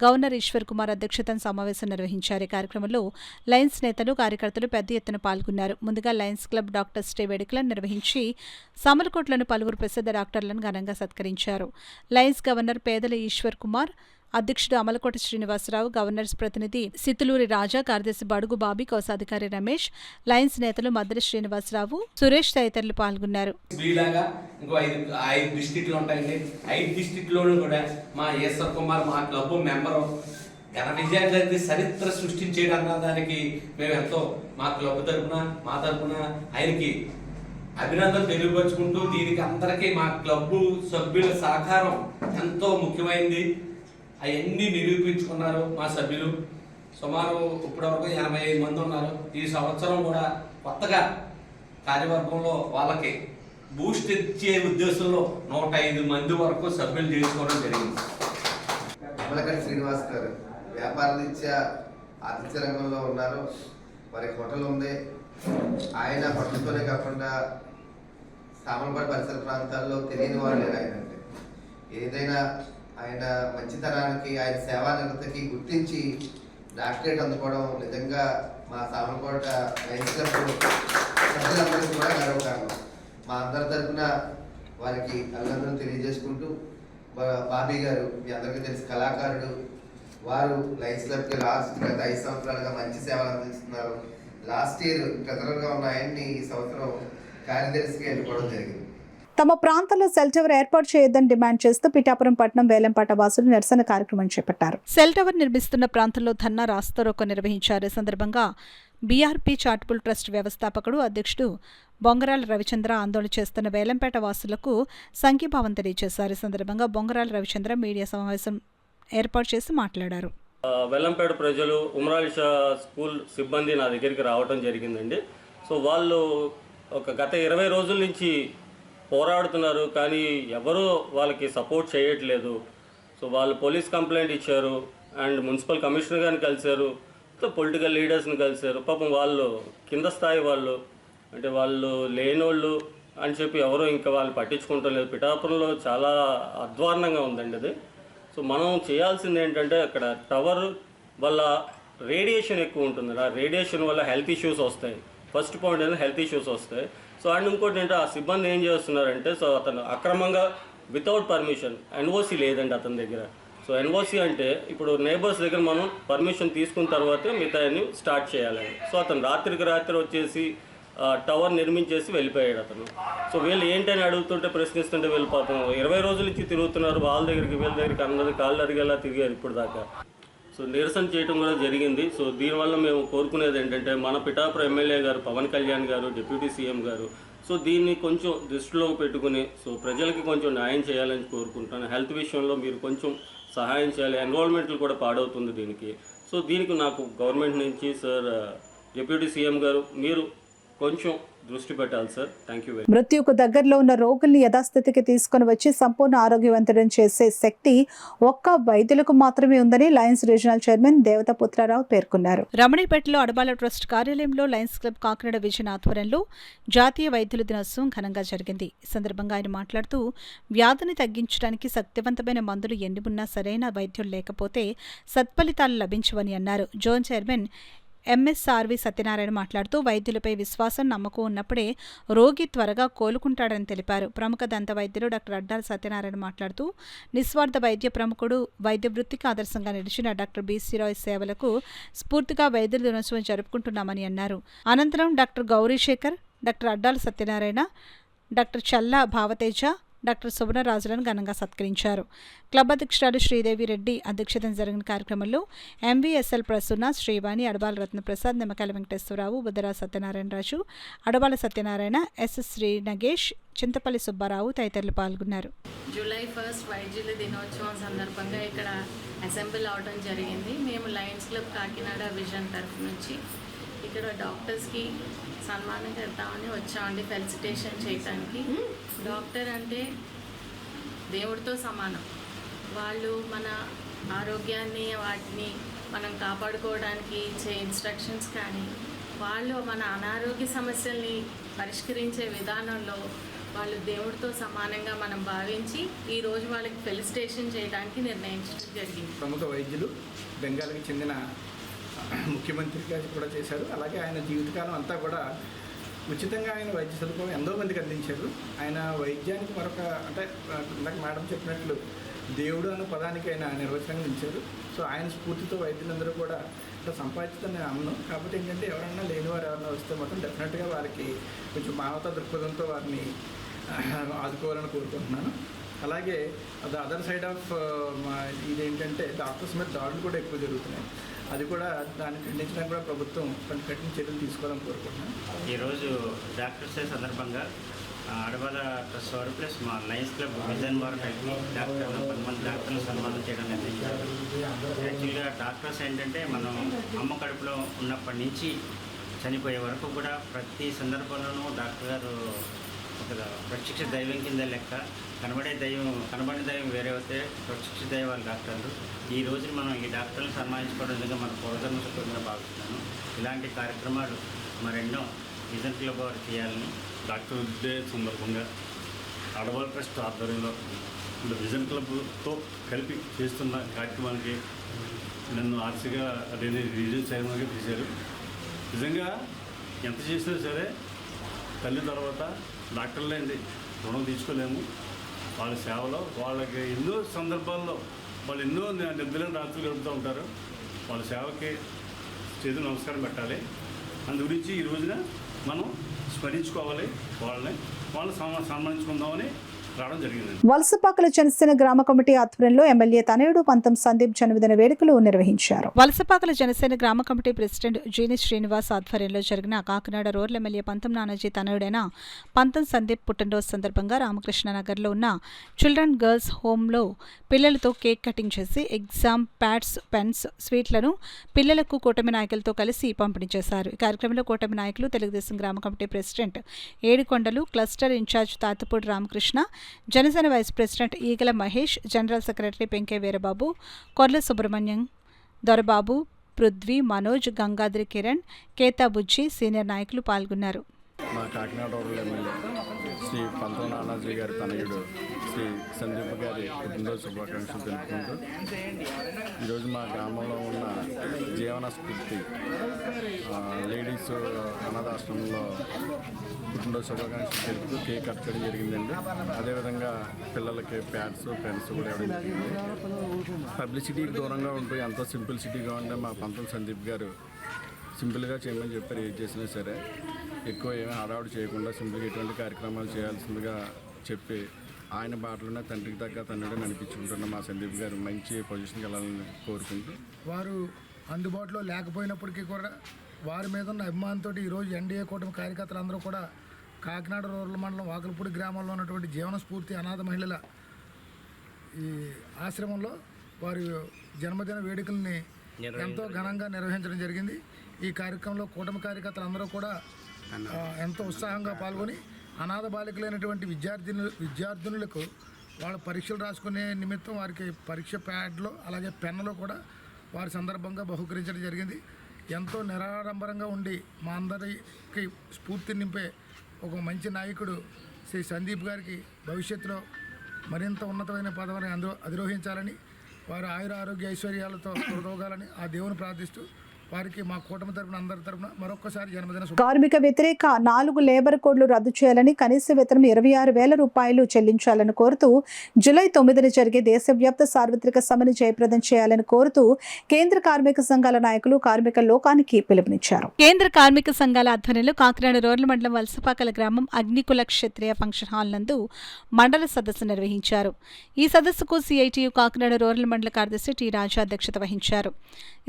గవర్నర్ ఈశ్వర్ కుమార్ అధ్యక్షతన సమావేశం నిర్వహించారు. ఈ కార్యక్రమంలో లయన్స్ నేతలు, కార్యకర్తలు పెద్ద ఎత్తున పాల్గొన్నారు. ముందుగా లయన్స్ క్లబ్ డాక్టర్స్ డే వేడుకలను నిర్వహించి సామర్లకోటలోని పలువురు ప్రసిద్ధ డాక్టర్లను ఘనంగా సత్కరించారు. లయన్స్ గవర్నర్ పేదల ఈశ్వర్ కుమార్, అధ్యక్షుడు అమలకోట శ్రీనివాసరావు, గవర్నర్స్ ప్రతినిధి సితులూరి రాజా, కార్యదర్శి బడుగు బాబీ, కోశాధికారి రమేష్, లయన్స్ నేతలు మద్దెల శ్రీనివాసరావు, సురేష్ తదితరులు పాల్గొన్నారు. ఇంకో 5 డిస్ట్రిక్ట్లు ఉంటాయండి. 5 డిస్ట్రిక్ట్లోనూ కూడా మా ఈశ్వర్ కుమార్ మా క్లబ్ మెంబరు ఘన విజయాన్ని చరిత్ర సృష్టించేయడం దానికి మేము ఎంతో మా క్లబ్ తరఫున, మా తరఫున ఆయనకి అభినందనలు తెలియపరుచుకుంటూ, దీనికి అందరికీ మా క్లబ్ సభ్యుల సహకారం ఎంతో ముఖ్యమైనది. అవన్నీ నిరూపించుకున్నారు మా సభ్యులు. సుమారు ఇప్పటివరకు 85 మంది ఉన్నారు. ఈ సంవత్సరం కూడా కొత్తగా కార్యవర్గంలో వాళ్ళకి బూస్ట్ ఇచ్చే ఉద్దేశంలో 105 మంది వరకు సభ్యులు చేసుకోవడం జరిగింది. అమలకంటి శ్రీనివాస్ గారు వ్యాపార రీత్యా ఆతిథ్య రంగంలో ఉన్నారు. వారికి హోటల్ ఉంది. ఆయన హోటల్తోనే కాకుండా సామర్లకోట పరిసర ప్రాంతాల్లో తెలియని వారు లేరు. ఆయన అంటే ఏదైనా ఆయన మంచితనానికి, ఆయన సేవా నిరతకి గుర్తించి డాక్టరేట్ అందుకోవడం నిజంగా మా సామర్లకోట లయన్స్ క్లబ్ ప్రజలందరికీ కూడా గర్వకారణం. మా అందరి తరఫున వారికి అభినందనలు తెలియజేసుకుంటూ, బాబీ గారు మీ అందరికీ తెలిసి కళాకారుడు. వారు లయన్స్ క్లబ్కి గత 5 సంవత్సరాలుగా మంచి సేవలు అందిస్తున్నారు. లాస్ట్ ఇయర్ ట్రెజరర్గా ఉన్న ఆయన్ని ఈ సంవత్సరం కార్యదర్శిగా ఎన్నుకోవడం జరిగింది. తమ ప్రాంతంలో సెల్ టవర్ ఏర్పాటు చేయొద్దని డిమాండ్ చేస్తూ పిఠాపురం పట్టణం వేలంపాట వాసులు నిరసన కార్యక్రమం చేపట్టారు. సెల్ టవర్ నిర్మిస్తున్న ప్రాంతంలో ధర్నా రాస్తారోకో నిర్వహించారు. ఈ సందర్భంగా బీఆర్పీ చారిటబుల్ ట్రస్ట్ వ్యవస్థాపకుడు, అధ్యక్షుడు బొంగరాల రవిచంద్ర ఆందోళన చేస్తున్న వేలంపేట వాసులకు సంఘీభావం తెలియజేశారు. ఈ సందర్భంగా బొంగరాల రవిచంద్ర మీడియా సమావేశం ఏర్పాటు చేసి మాట్లాడారు. వేలంపేట ప్రజలు ఉమరాలి స్కూల్ సిబ్బంది నా దగ్గరికి రావడం జరిగిందండి. సో వాళ్ళు గత 20 రోజుల నుంచి పోరాడుతున్నారు, కానీ ఎవరూ వాళ్ళకి సపోర్ట్ చేయట్లేదు. సో వాళ్ళు పోలీస్ కంప్లైంట్ ఇచ్చారు అండ్ మున్సిపల్ కమిషనర్ గారిని కలిశారు, సో పొలిటికల్ లీడర్స్ని కలిశారు. పాపం వాళ్ళు కింద స్థాయి వాళ్ళు, అంటే వాళ్ళు లేనోళ్ళు అని చెప్పి ఎవరో ఇంకా వాళ్ళు పట్టించుకుంటాం లేదు. పిఠాపురంలో చాలా అధ్వాన్నంగా ఉందండి అది. సో మనం చేయాల్సింది ఏంటంటే అక్కడ టవర్ వల్ల రేడియేషన్ ఎక్కువ ఉంటుంది. ఆ రేడియేషన్ వల్ల హెల్త్ ఇష్యూస్ వస్తాయి. ఫస్ట్ పాయింట్ ఏంటంటే హెల్త్ ఇష్యూస్ వస్తాయి. సో అండ్ ఇంకోటి ఏంటంటే ఆ సిబ్బంది ఏం చేస్తున్నారంటే, సో అతను అక్రమంగా వితౌట్ పర్మిషన్, ఎన్ఓసి లేదండి అతని దగ్గర. సో ఎన్ఓసి అంటే ఇప్పుడు నేబర్స్ దగ్గర మనం పర్మిషన్ తీసుకున్న తర్వాతే మిగతాన్ని స్టార్ట్ చేయాలండి. సో అతను రాత్రికి రాత్రి వచ్చేసి టవర్ నిర్మించేసి వెళ్ళిపోయాడు అతను. సో వీళ్ళు ఏంటని అడుగుతుంటే, ప్రశ్నిస్తుంటే వీళ్ళు పాపం 20 రోజుల నుంచి తిరుగుతున్నారు. వాళ్ళ దగ్గరికి వీళ్ళ దగ్గరికి అందరి కాళ్ళు అరిగేలా తిరిగారు ఇప్పుడు దాకా. సో నిరసన చేయడం కూడా జరిగింది. సో దీనివల్ల మేము కోరుకునేది ఏంటంటే, మన పిఠాపురం ఎమ్మెల్యే గారు పవన్ కళ్యాణ్ గారు, డిప్యూటీ సీఎం గారు, సో దీన్ని కొంచెం దృష్టిలో పెట్టుకుని సో ప్రజలకి కొంచెం న్యాయం చేయాలని కోరుకుంటాను. హెల్త్ విషయంలో మీరు కొంచెం సహాయం చేయాలి. ఎన్రోల్మెంట్లు కూడా పాడవుతుంది దీనికి. సో దీనికి నాకు గవర్నమెంట్ నుంచి సార్, డిప్యూటీ సీఎం గారు మీరు కొంచెం దృష్టి పెట్టాలి sir. Thank you very much. మృత్యుకు దగ్గరలో ఉన్న రోగుల్ని యథాస్థితికి తీసుకుని వచ్చి సంపూర్ణ ఆరోగ్యవంతులను చేసే శక్తి ఒక్క వైద్యులకు మాత్రమే ఉందని లయన్స్ రీజనల్ చైర్మన్ దేవతపుత్రరావు పేర్కొన్నారు. రమణీపేటలో అడబాల ట్రస్ట్ కార్యాలయంలో లయన్స్ క్లబ్ కాకినాడ విజన్ ఆధ్వర్యంలో జాతీయ వైద్యుల దినోత్సవం ఘనంగా జరిగింది. ఈ సందర్భంగా ఆయన మాట్లాడుతూ, వ్యాధిని తగ్గించడానికి శక్తివంతమైన మందులు ఎన్ని ఉన్నా సరైన వైద్యులు లేకపోతే సత్ఫలితాలు లభించవని అన్నారు. జోన్ చైర్మన్ ఎంఎస్ఆర్వి సత్యనారాయణ మాట్లాడుతూ వైద్యులపై విశ్వాసం, నమ్మకం ఉన్నప్పుడే రోగి త్వరగా కోలుకుంటాడని తెలిపారు. ప్రముఖ దంత వైద్యులు డాక్టర్ అడ్డాల సత్యనారాయణ మాట్లాడుతూ నిస్వార్థ వైద్య ప్రముఖుడు, వైద్య వృత్తికి ఆదర్శంగా నిలిచిన డాక్టర్ బీసీ రాయ్ సేవలకు స్ఫూర్తిగా వైద్యుల దినోత్సవం జరుపుకుంటున్నామని అన్నారు. అనంతరం doctor Gaurishekar, doctor Addala Satyanarayana, doctor Challa Bhavateja, doctor సువర్ణరాజులను ఘనంగా సత్కరించారు. క్లబ్ అధ్యక్షురాలు శ్రీదేవి రెడ్డి అధ్యక్షతన జరిగిన కార్యక్రమంలో ఎంవీఎస్ఎల్ ప్రసన్న, శ్రీవాణి, అడబాల రత్నప్రసాద్, నిమ్మకాయల వెంకటేశ్వరరావు, బుద్ధరా సత్యనారాయణరాజు, అడబాల సత్యనారాయణ, ఎస్ఎస్ శ్రీ నగేష్, చింతపల్లి సుబ్బారావు తదితరులు పాల్గొన్నారు. జూలై 1 వైద్యుల దినోత్సవం సందర్భంగా ఇక్కడ అసెంబ్లీ అవడం జరిగింది. మేము లయన్స్ క్లబ్ కాకినాడ విజన్ తరఫు నుంచి ఇక్కడ డాక్టర్స్కి సన్మానం చేద్దామని వచ్చామండి, ఫెలిసిటేషన్ చేయడానికి. డాక్టర్ అంటే దేవుడితో సమానం. వాళ్ళు మన ఆరోగ్యాన్ని, వాటిని మనం కాపాడుకోవడానికి ఇచ్చే ఇన్స్ట్రక్షన్స్ కానీ, వాళ్ళు మన అనారోగ్య సమస్యల్ని పరిష్కరించే విధానంలో వాళ్ళు దేవుడితో సమానంగా మనం భావించి ఈరోజు వాళ్ళకి ఫెలిసిటేషన్ చేయడానికి నిర్ణయించడం జరిగింది. ప్రముఖ వైద్యులు, బెంగాల్కి చెందిన ముఖ్యమంత్రిగా కూడా చేశారు. అలాగే ఆయన జీవితకాలం అంతా కూడా ఉచితంగా ఆయన వైద్య సదుపాయం ఎంతో మందికి అందించారు. ఆయన వైద్యానికి మరొక అంటే ఇందాక మేడం చెప్పినట్లు దేవుడు అనే పదానికి ఆయన నిర్వచనంగా ఇచ్చారు. సో ఆయన స్ఫూర్తితో వైద్యులందరూ కూడా ఇట్లా సంపాదించుతాను నేను అన్ను. కాకపోతే ఏంటంటే ఎవరైనా లేనివారు ఎవరైనా వస్తే మాత్రం డెఫినెట్గా వారికి కొంచెం మానవతా దృక్పథంతో వారిని ఆదుకోవాలని కోరుకుంటున్నాను. అలాగే అది అదర్ సైడ్ ఆఫ్ ఇదేంటంటే డాక్టర్స్ మీద దాడులు కూడా ఎక్కువ జరుగుతున్నాయి. అది కూడా దాన్ని ఖండించడానికి కూడా ప్రభుత్వం కొన్ని కఠిన చర్యలు తీసుకోవాలని కోరుకుంటున్నాను. ఈరోజు డాక్టర్స్ డే సందర్భంగా అడవాల ట్రస్ట్ వారు ప్లస్ మా లయన్స్ క్లబ్ విజన్ వారు డాక్టర్లు 10 మంది డాక్టర్లు సన్మానం చేయడం నిర్ణయించారు. యాక్చువల్గా డాక్టర్స్ ఏంటంటే మనం అమ్మ కడుపులో ఉన్నప్పటి నుంచి చనిపోయే వరకు కూడా ప్రతి సందర్భంలోనూ డాక్టర్ గారు ఒక ప్రత్యక్ష దైవం కింద లెక్క. కనబడే దైవం వేరే అయితే ప్రత్యక్ష దైవాలు డాక్టర్లు. ఈ రోజున మనం ఈ డాక్టర్లు సన్మానించుకోవడం నిజంగా మన పూర్వధర్మ సుఖంగా భావిస్తున్నాను. ఇలాంటి కార్యక్రమాలు మరెన్నో విజన్ క్లబ్ వారు చేయాలని డాక్టర్ డే సందర్భంగా అడవాల ట్రస్ట్ ఆధ్వర్యంలో విజన్ క్లబ్తో కలిపి చేస్తున్న కార్యక్రమానికి నన్ను ఆర్సీగా రీజన్ చైర్మన్గా తీశారు. నిజంగా ఎంత చేసినా సరే తల్లి తర్వాత డాక్టర్లేండి రుణం తీసుకోలేము. వాళ్ళ సేవలో వాళ్ళకి ఎన్నో సందర్భాల్లో వాళ్ళు ఎన్నో నిద్రలేని రాత్రులు గడుపుతూ ఉంటారు. వాళ్ళ సేవకి చేతులు నమస్కారం పెట్టాలి. అందు గురించి ఈ రోజున మనం స్మరించుకోవాలి. వాళ్ళని సన్మానించుకుందామని రావడం జరిగింది. వలసపాకల జనసేన గ్రామ కమిటీ ఆధ్వర్యంలో ఎమ్మెల్యే తనయుడు పంతం సందీప్ జన్మదిన వేడుకలు నిర్వహించారు. వలసపాకల జనసేన గ్రామ కమిటీ ప్రెసిడెంట్ జీని శ్రీనివాస్ ఆధ్వర్యంలో జరిగిన కాకినాడ రూరల్ ఎమ్మెల్యే పంతం నానాజీ తనయుడైన పంతం సందీప్ పుట్టినరోజు సందర్భంగా రామకృష్ణనగర్లో ఉన్న చిల్డ్రన్ గర్ల్స్ హోంలో పిల్లలతో కేక్ కటింగ్ చేసి ఎగ్జామ్ ప్యాడ్స్, పెన్స్, స్వీట్లను పిల్లలకు కూటమి నాయకులతో కలిసి పంపిణీ చేశారు. ఈ కార్యక్రమంలో కూటమి నాయకులు, తెలుగుదేశం గ్రామ committee president Yedukondalu, cluster incharge Tatapudi Ramakrishna, Janasena vice president Eegala Mahesh, general secretary Penke Veerababu, Korla Subrahmanyam, Dorababu, Prithvi, Manoj, Gangadri Kiran, Keta Bujji, senior నాయకులు పాల్గొన్నారు. మా కాకినాడ రూరల్ ఎమ్మెల్యే శ్రీ పంతం నానాజీ గారి తనయుడు శ్రీ సందీప్ గారి పుట్టినరోజు శుభాకాంక్షలు తెలుపుకుంటూ ఈరోజు మా గ్రామంలో ఉన్న జీవన స్ఫూర్తి లేడీస్ అనాథాశ్రమంలో పుట్టినరోజు శుభాకాంక్షలు తెలుపుతూ కేక్ కట్ చేయడం జరిగిందండి. అదేవిధంగా పిల్లలకి ప్యాడ్స్, పెన్స్ కూడా ఇవ్వడం జరిగింది. పబ్లిసిటీకి దూరంగా ఉంటూ ఎంతో సింప్లిసిటీగా ఉండే మా పంతం సందీప్ గారు సింపుల్గా చేయమని చెప్పారు. ఏది చేసినా సరే ఎక్కువ ఏమీ హడావుడి చేయకుండా సింపుల్గా ఎటువంటి కార్యక్రమాలు చేయాల్సిందిగా చెప్పి ఆయన బాటలోనే తండ్రికి తగ్గ తండ్రిని అనిపించుకుంటున్న మా సందీప్ గారు మంచి పొజిషన్కి వెళ్ళాలని కోరుకుంటూ వారు అందుబాటులో లేకపోయినప్పటికీ కూడా వారి మీద ఉన్న అభిమానంతో ఈరోజు ఎన్డీఏ కూటమి కార్యకర్తలందరూ కూడా కాకినాడ రూరల్ మండలం వాకలపూడి గ్రామంలో ఉన్నటువంటి జీవన స్ఫూర్తి అనాథ మహిళల ఈ ఆశ్రమంలో వారి జన్మదిన వేడుకల్ని ఎంతో ఘనంగా నిర్వహించడం జరిగింది. ఈ కార్యక్రమంలో కూటమి కార్యకర్తలందరూ కూడా ఎంతో ఉత్సాహంగా పాల్గొని అనాథ బాలికలైనటువంటి విద్యార్థినులకు వాళ్ళ పరీక్షలు రాసుకునే నిమిత్తం వారికి పరీక్ష ప్యాడ్లు అలాగే పెన్నులు కూడా వారి సందర్భంగా బహుకరించడం జరిగింది. ఎంతో నిరాడంబరంగా ఉండి మా అందరికి స్ఫూర్తి నింపే ఒక మంచి నాయకుడు శ్రీ సందీప్ గారికి భవిష్యత్తులో మరింత ఉన్నతమైన పదవిని అధిరోహించాలని, వారు ఆయుర ఆరోగ్య ఐశ్వర్యాలతో తొలగాలని ఆ దేవుని ప్రార్థిస్తూ వారికి మా కూటమి తరపున అందరి తరపున మరొకసారి జన్మదిన కార్మిక వ్యతిరేక 4 లేబర్ కోడ్లు రద్దు చేయాలని, కనీస వేతనం 26,000 రూపాయలు చెల్లించాలని కోరుతూ జూలై 9న జరిగే దేశవ్యాప్త సార్వత్రిక సమ్మెను జయప్రదం చేయాలని కోరుతూ కేంద్ర కార్మిక సంఘాల నాయకులు కార్మిక లోకానికి పిలుపునిచ్చారు. కేంద్ర కార్మిక సంఘాల ఆధ్వర్యంలో కాకినాడ రూరల్ మండలం వలసపాకల గ్రామం అగ్నికుల క్షత్రియ ఫంక్షన్ హాల్ నందు మండల సదస్సు నిర్వహించారు. ఈ సదస్సుకు సిఐటియు కాకినాడ రూరల్ మండల కార్యదర్శి టి రాజా అధ్యక్షత వహించారు.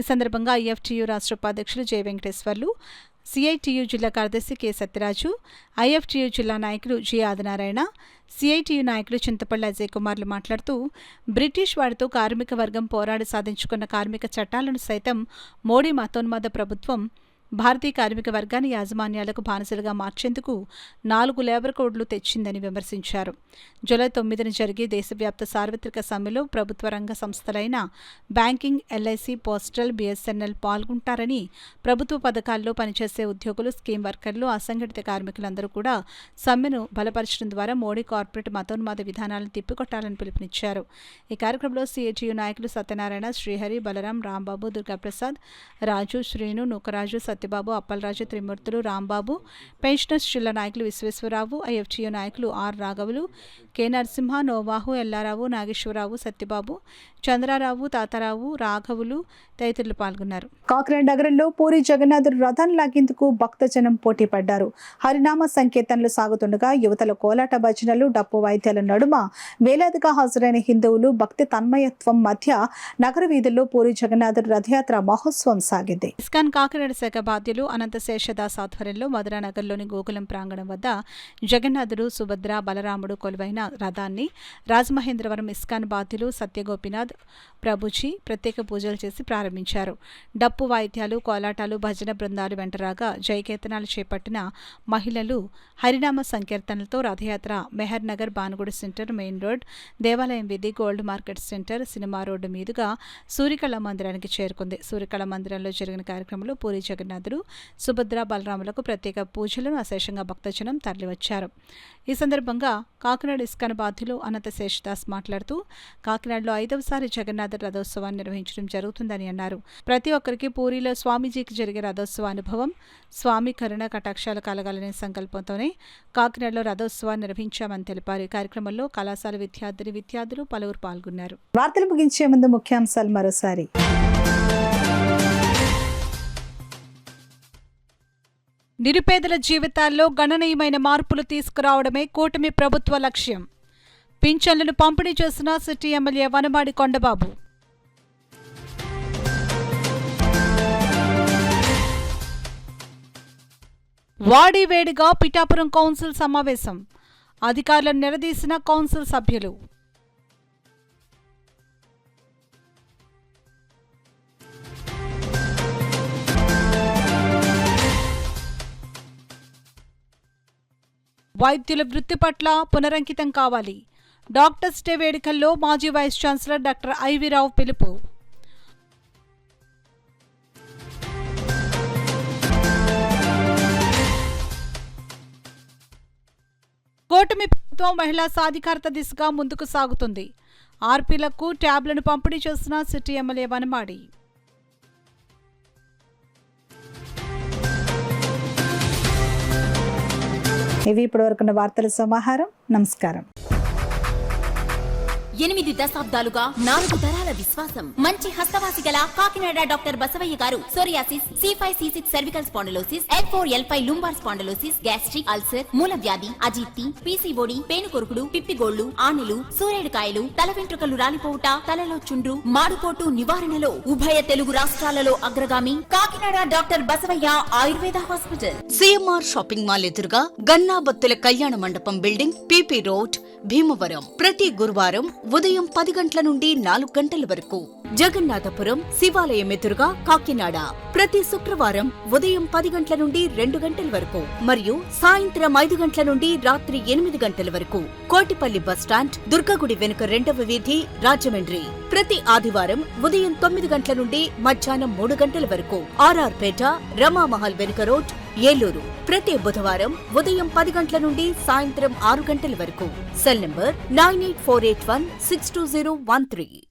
ఈ సందర్భంగా ఐఎఫ్టియు రాష్ట్ర ఉపాధ్యక్షులు జె వెంకటేశ్వర్లు, సిఐటియు జిల్లా కార్యదర్శి కె సత్యరాజు, ఐఎఫ్టియు జిల్లా నాయకులు జి ఆదినారాయణ, సిఐటియు నాయకులు చింతపల్లి అజయ్ కుమార్లు మాట్లాడుతూ బ్రిటిష్ వారితో కార్మిక వర్గం పోరాడి సాధించుకున్న కార్మిక చట్టాలను సైతం మోడీ మతోన్మాద ప్రభుత్వం భారతీయ కార్మిక వర్గాన్ని యాజమాన్యాలకు బానిసలుగా మార్చేందుకు 4 లేబర్ కోడ్లు తెచ్చిందని విమర్శించారు. జూలై 9న జరిగే దేశవ్యాప్త సార్వత్రిక సమ్మెలో ప్రభుత్వ రంగ సంస్థలైన బ్యాంకింగ్, ఎల్ఐసి, పోస్టల్, బిఎస్ఎన్ఎల్ పాల్గొంటారని, ప్రభుత్వ పథకాల్లో పనిచేసే ఉద్యోగులు, స్కీమ్ వర్కర్లు, అసంఘటిత కార్మికులందరూ కూడా సమ్మెను బలపరచడం ద్వారా మోడీ కార్పొరేట్ మతోన్మాద విధానాలను తిప్పికొట్టాలని పిలుపునిచ్చారు. ఈ కార్యక్రమంలో సిఐటియు నాయకులు సత్యనారాయణ, శ్రీహరి, బలరాం, రాంబాబు, దుర్గాప్రసాద్, రాజు, శ్రీను, నూకరాజు, సత్యబాబు, అప్పలరాజు, త్రిమూర్తులు, రాంబాబు, పెన్షనర్స్ జిల్లా నాయకులు విశ్వేశ్వరరావు, ఐఎఫ్టియు నాయకులు ఆర్ రాఘవులు, కె నరసింహ, నోవాహు, ఎల్లారావు, నాగేశ్వరరావు, సత్యబాబు, చంద్రారావు, తాతారావు, రాఘవులు తదితరులు పాల్గొన్నారు. కాకినాడ నగరంలో పూరి జగన్నాథుడు రథాన్ని లాగేందుకు భక్తజనం పోటీ పడ్డారు. హరినామ సంకీర్తనలు సాగుతుండగా యువతల కోలాట భజనలు, డప్పు వాయిద్యాల నడుమ వేలాదిగా హాజరైన హిందువులు భక్తి తన్మయత్వం మధ్య నగర వీధుల్లో పూరి జగన్నాథుడు రథయాత్ర మహోత్సవం సాగింది. ఇస్కాన్ కాకినాడ శాఖ బాధ్యులు అనంత శేషదాస్ ఆధ్వర్యంలో మధురానగర్లోని గోకులం ప్రాంగణం వద్ద జగన్నాథుడు, సుభద్ర, బలరాముడు కొలువైన రథాన్ని రాజమహేంద్రవరం ఇస్కాన్ బాధ్యులు సత్యగోపినాథ్ ప్రభుజీ ప్రత్యేక పూజలు చేసి ప్రారంభించారు. డప్పు వాయిద్యాలు, కోలాటాలు, భజన బృందాలు వెంటరాగా జయకేతనాలు చేపట్టిన మహిళలు హరినామ సంకీర్తనలతో రథయాత్ర Mehar Nagar, Bhanugudi centre, main road, దేవాలయం వీధి, gold market centre, cinema road మీదుగా సూర్యకళ మందిరానికి చేరుకుంది. సూర్యకళ మందిరంలో జరిగిన కార్యక్రమంలో పూరి జగన్నాథుడు, సుభద్ర, బలరాములకు ప్రత్యేక పూజలను అశేషంగా భక్తజనం తరలివచ్చారు. ఈ సందర్భంగా కాకినాడ ఇస్కాన్ బాధ్యులు అనంత శేషదాస్ మాట్లాడుతూ కాకినాడలో 5వసారి జగన్నాథ రథోత్సవాన్ని నిర్వహించడం జరుగుతుందని అన్నారు. ప్రతి ఒక్కరికి పూరిలో స్వామీజీకి జరిగే రథోత్సవ అనుభవం, స్వామి కరుణ కటాక్షాలు కలగాలనే సంకల్పంతోనే కాకినాడలో రథోత్సవాన్ని నిర్వహించామని తెలిపారు. ఈ కార్యక్రమంలో కళాశాల విద్యార్థులు పలువురు పాల్గొన్నారు. వార్తలు ముగించే ముందు ముఖ్యాంశాలు మరోసారి. నిరుపేదల జీవితాల్లో గణనీయమైన మార్పులు తీసుకురావడమే కూటమి ప్రభుత్వ లక్ష్యం. పింఛన్లను పంపిణీ చేసిన సిటీ ఎమ్మెల్యే వనమాడి కొండబాబు. వాడివేడిగా పిఠాపురం కౌన్సిల్ సమావేశం. అధికారులను నిలదీసిన కౌన్సిల్ సభ్యులు. వైద్యుల వృత్తి పట్ల పునరంకితం కావాలి. డాక్టర్స్ డే వేడుకల్లో మాజీ వైస్ ఛాన్సలర్ డాక్టర్ ఐవీరావు పిలుపు. కూటమి ప్రభుత్వం మహిళా సాధికారత దిశగా ముందుకు సాగుతుంది. ఆర్పీలకు ట్యాబ్లను పంపిణీ చేసిన సిటీ ఎమ్మెల్యే వనమాడి. ఇవి ఇప్పటివరకున్న వార్తల సమాహారం. నమస్కారం. 8 దశాబ్దాలుగా 4 తరాల విశ్వాసం, మంచి హస్తవాసి గల Kakinada doctor Basavaiah garu psoriasis, C5C6 cervical spondylosis, L4L5 lumbar spondylosis, gastric ulcer, మూల వ్యాధి, అజీర్తి, పీసీఓడి, పేనుకొరుకుడు, పిప్పిగోళ్లు, ఆనెలు, సూరేడుకాయలు, తల వెంట్రుకలు రాలిపోవుట, తలలో చుండ్రు, మాడుకోటు నివారణలో ఉభయ తెలుగు రాష్ట్రాలలో అగ్రగామి Kakinada doctor Basavaiah Ayurveda hospital. CMR shopping mall ఎదురుగా గన్నాబత్తుల కళ్యాణ మండపం బిల్డింగ్, పీపీ రోడ్, భీమవరం. ప్రతి గురువారం ఉదయం 10 గంటల నుండి 4 గంటల వరకు. జగన్నాథపురం శివాలయం ఎదురుగా కాకినాడ ప్రతి శుక్రవారం ఉదయం 10 గంటల నుండి 2 గంటల వరకు మరియు సాయంత్రం 5 గంటల నుండి రాత్రి 8 గంటల వరకు. కోటిపల్లి బస్టాండ్, దుర్గగుడి వెనుక 2వ వీధి, రాజమండ్రి ప్రతి ఆదివారం ఉదయం 9 గంటల నుండి మధ్యాహ్నం 3 గంటల వరకు. ఆర్ఆర్ పేట, రమామహల్ వెనుక రోడ్, ఏలూరు ప్రతి బుధవారం ఉదయం 10 గంటల నుండి సాయంత్రం 6 గంటల వరకు. Cell number 9848162013.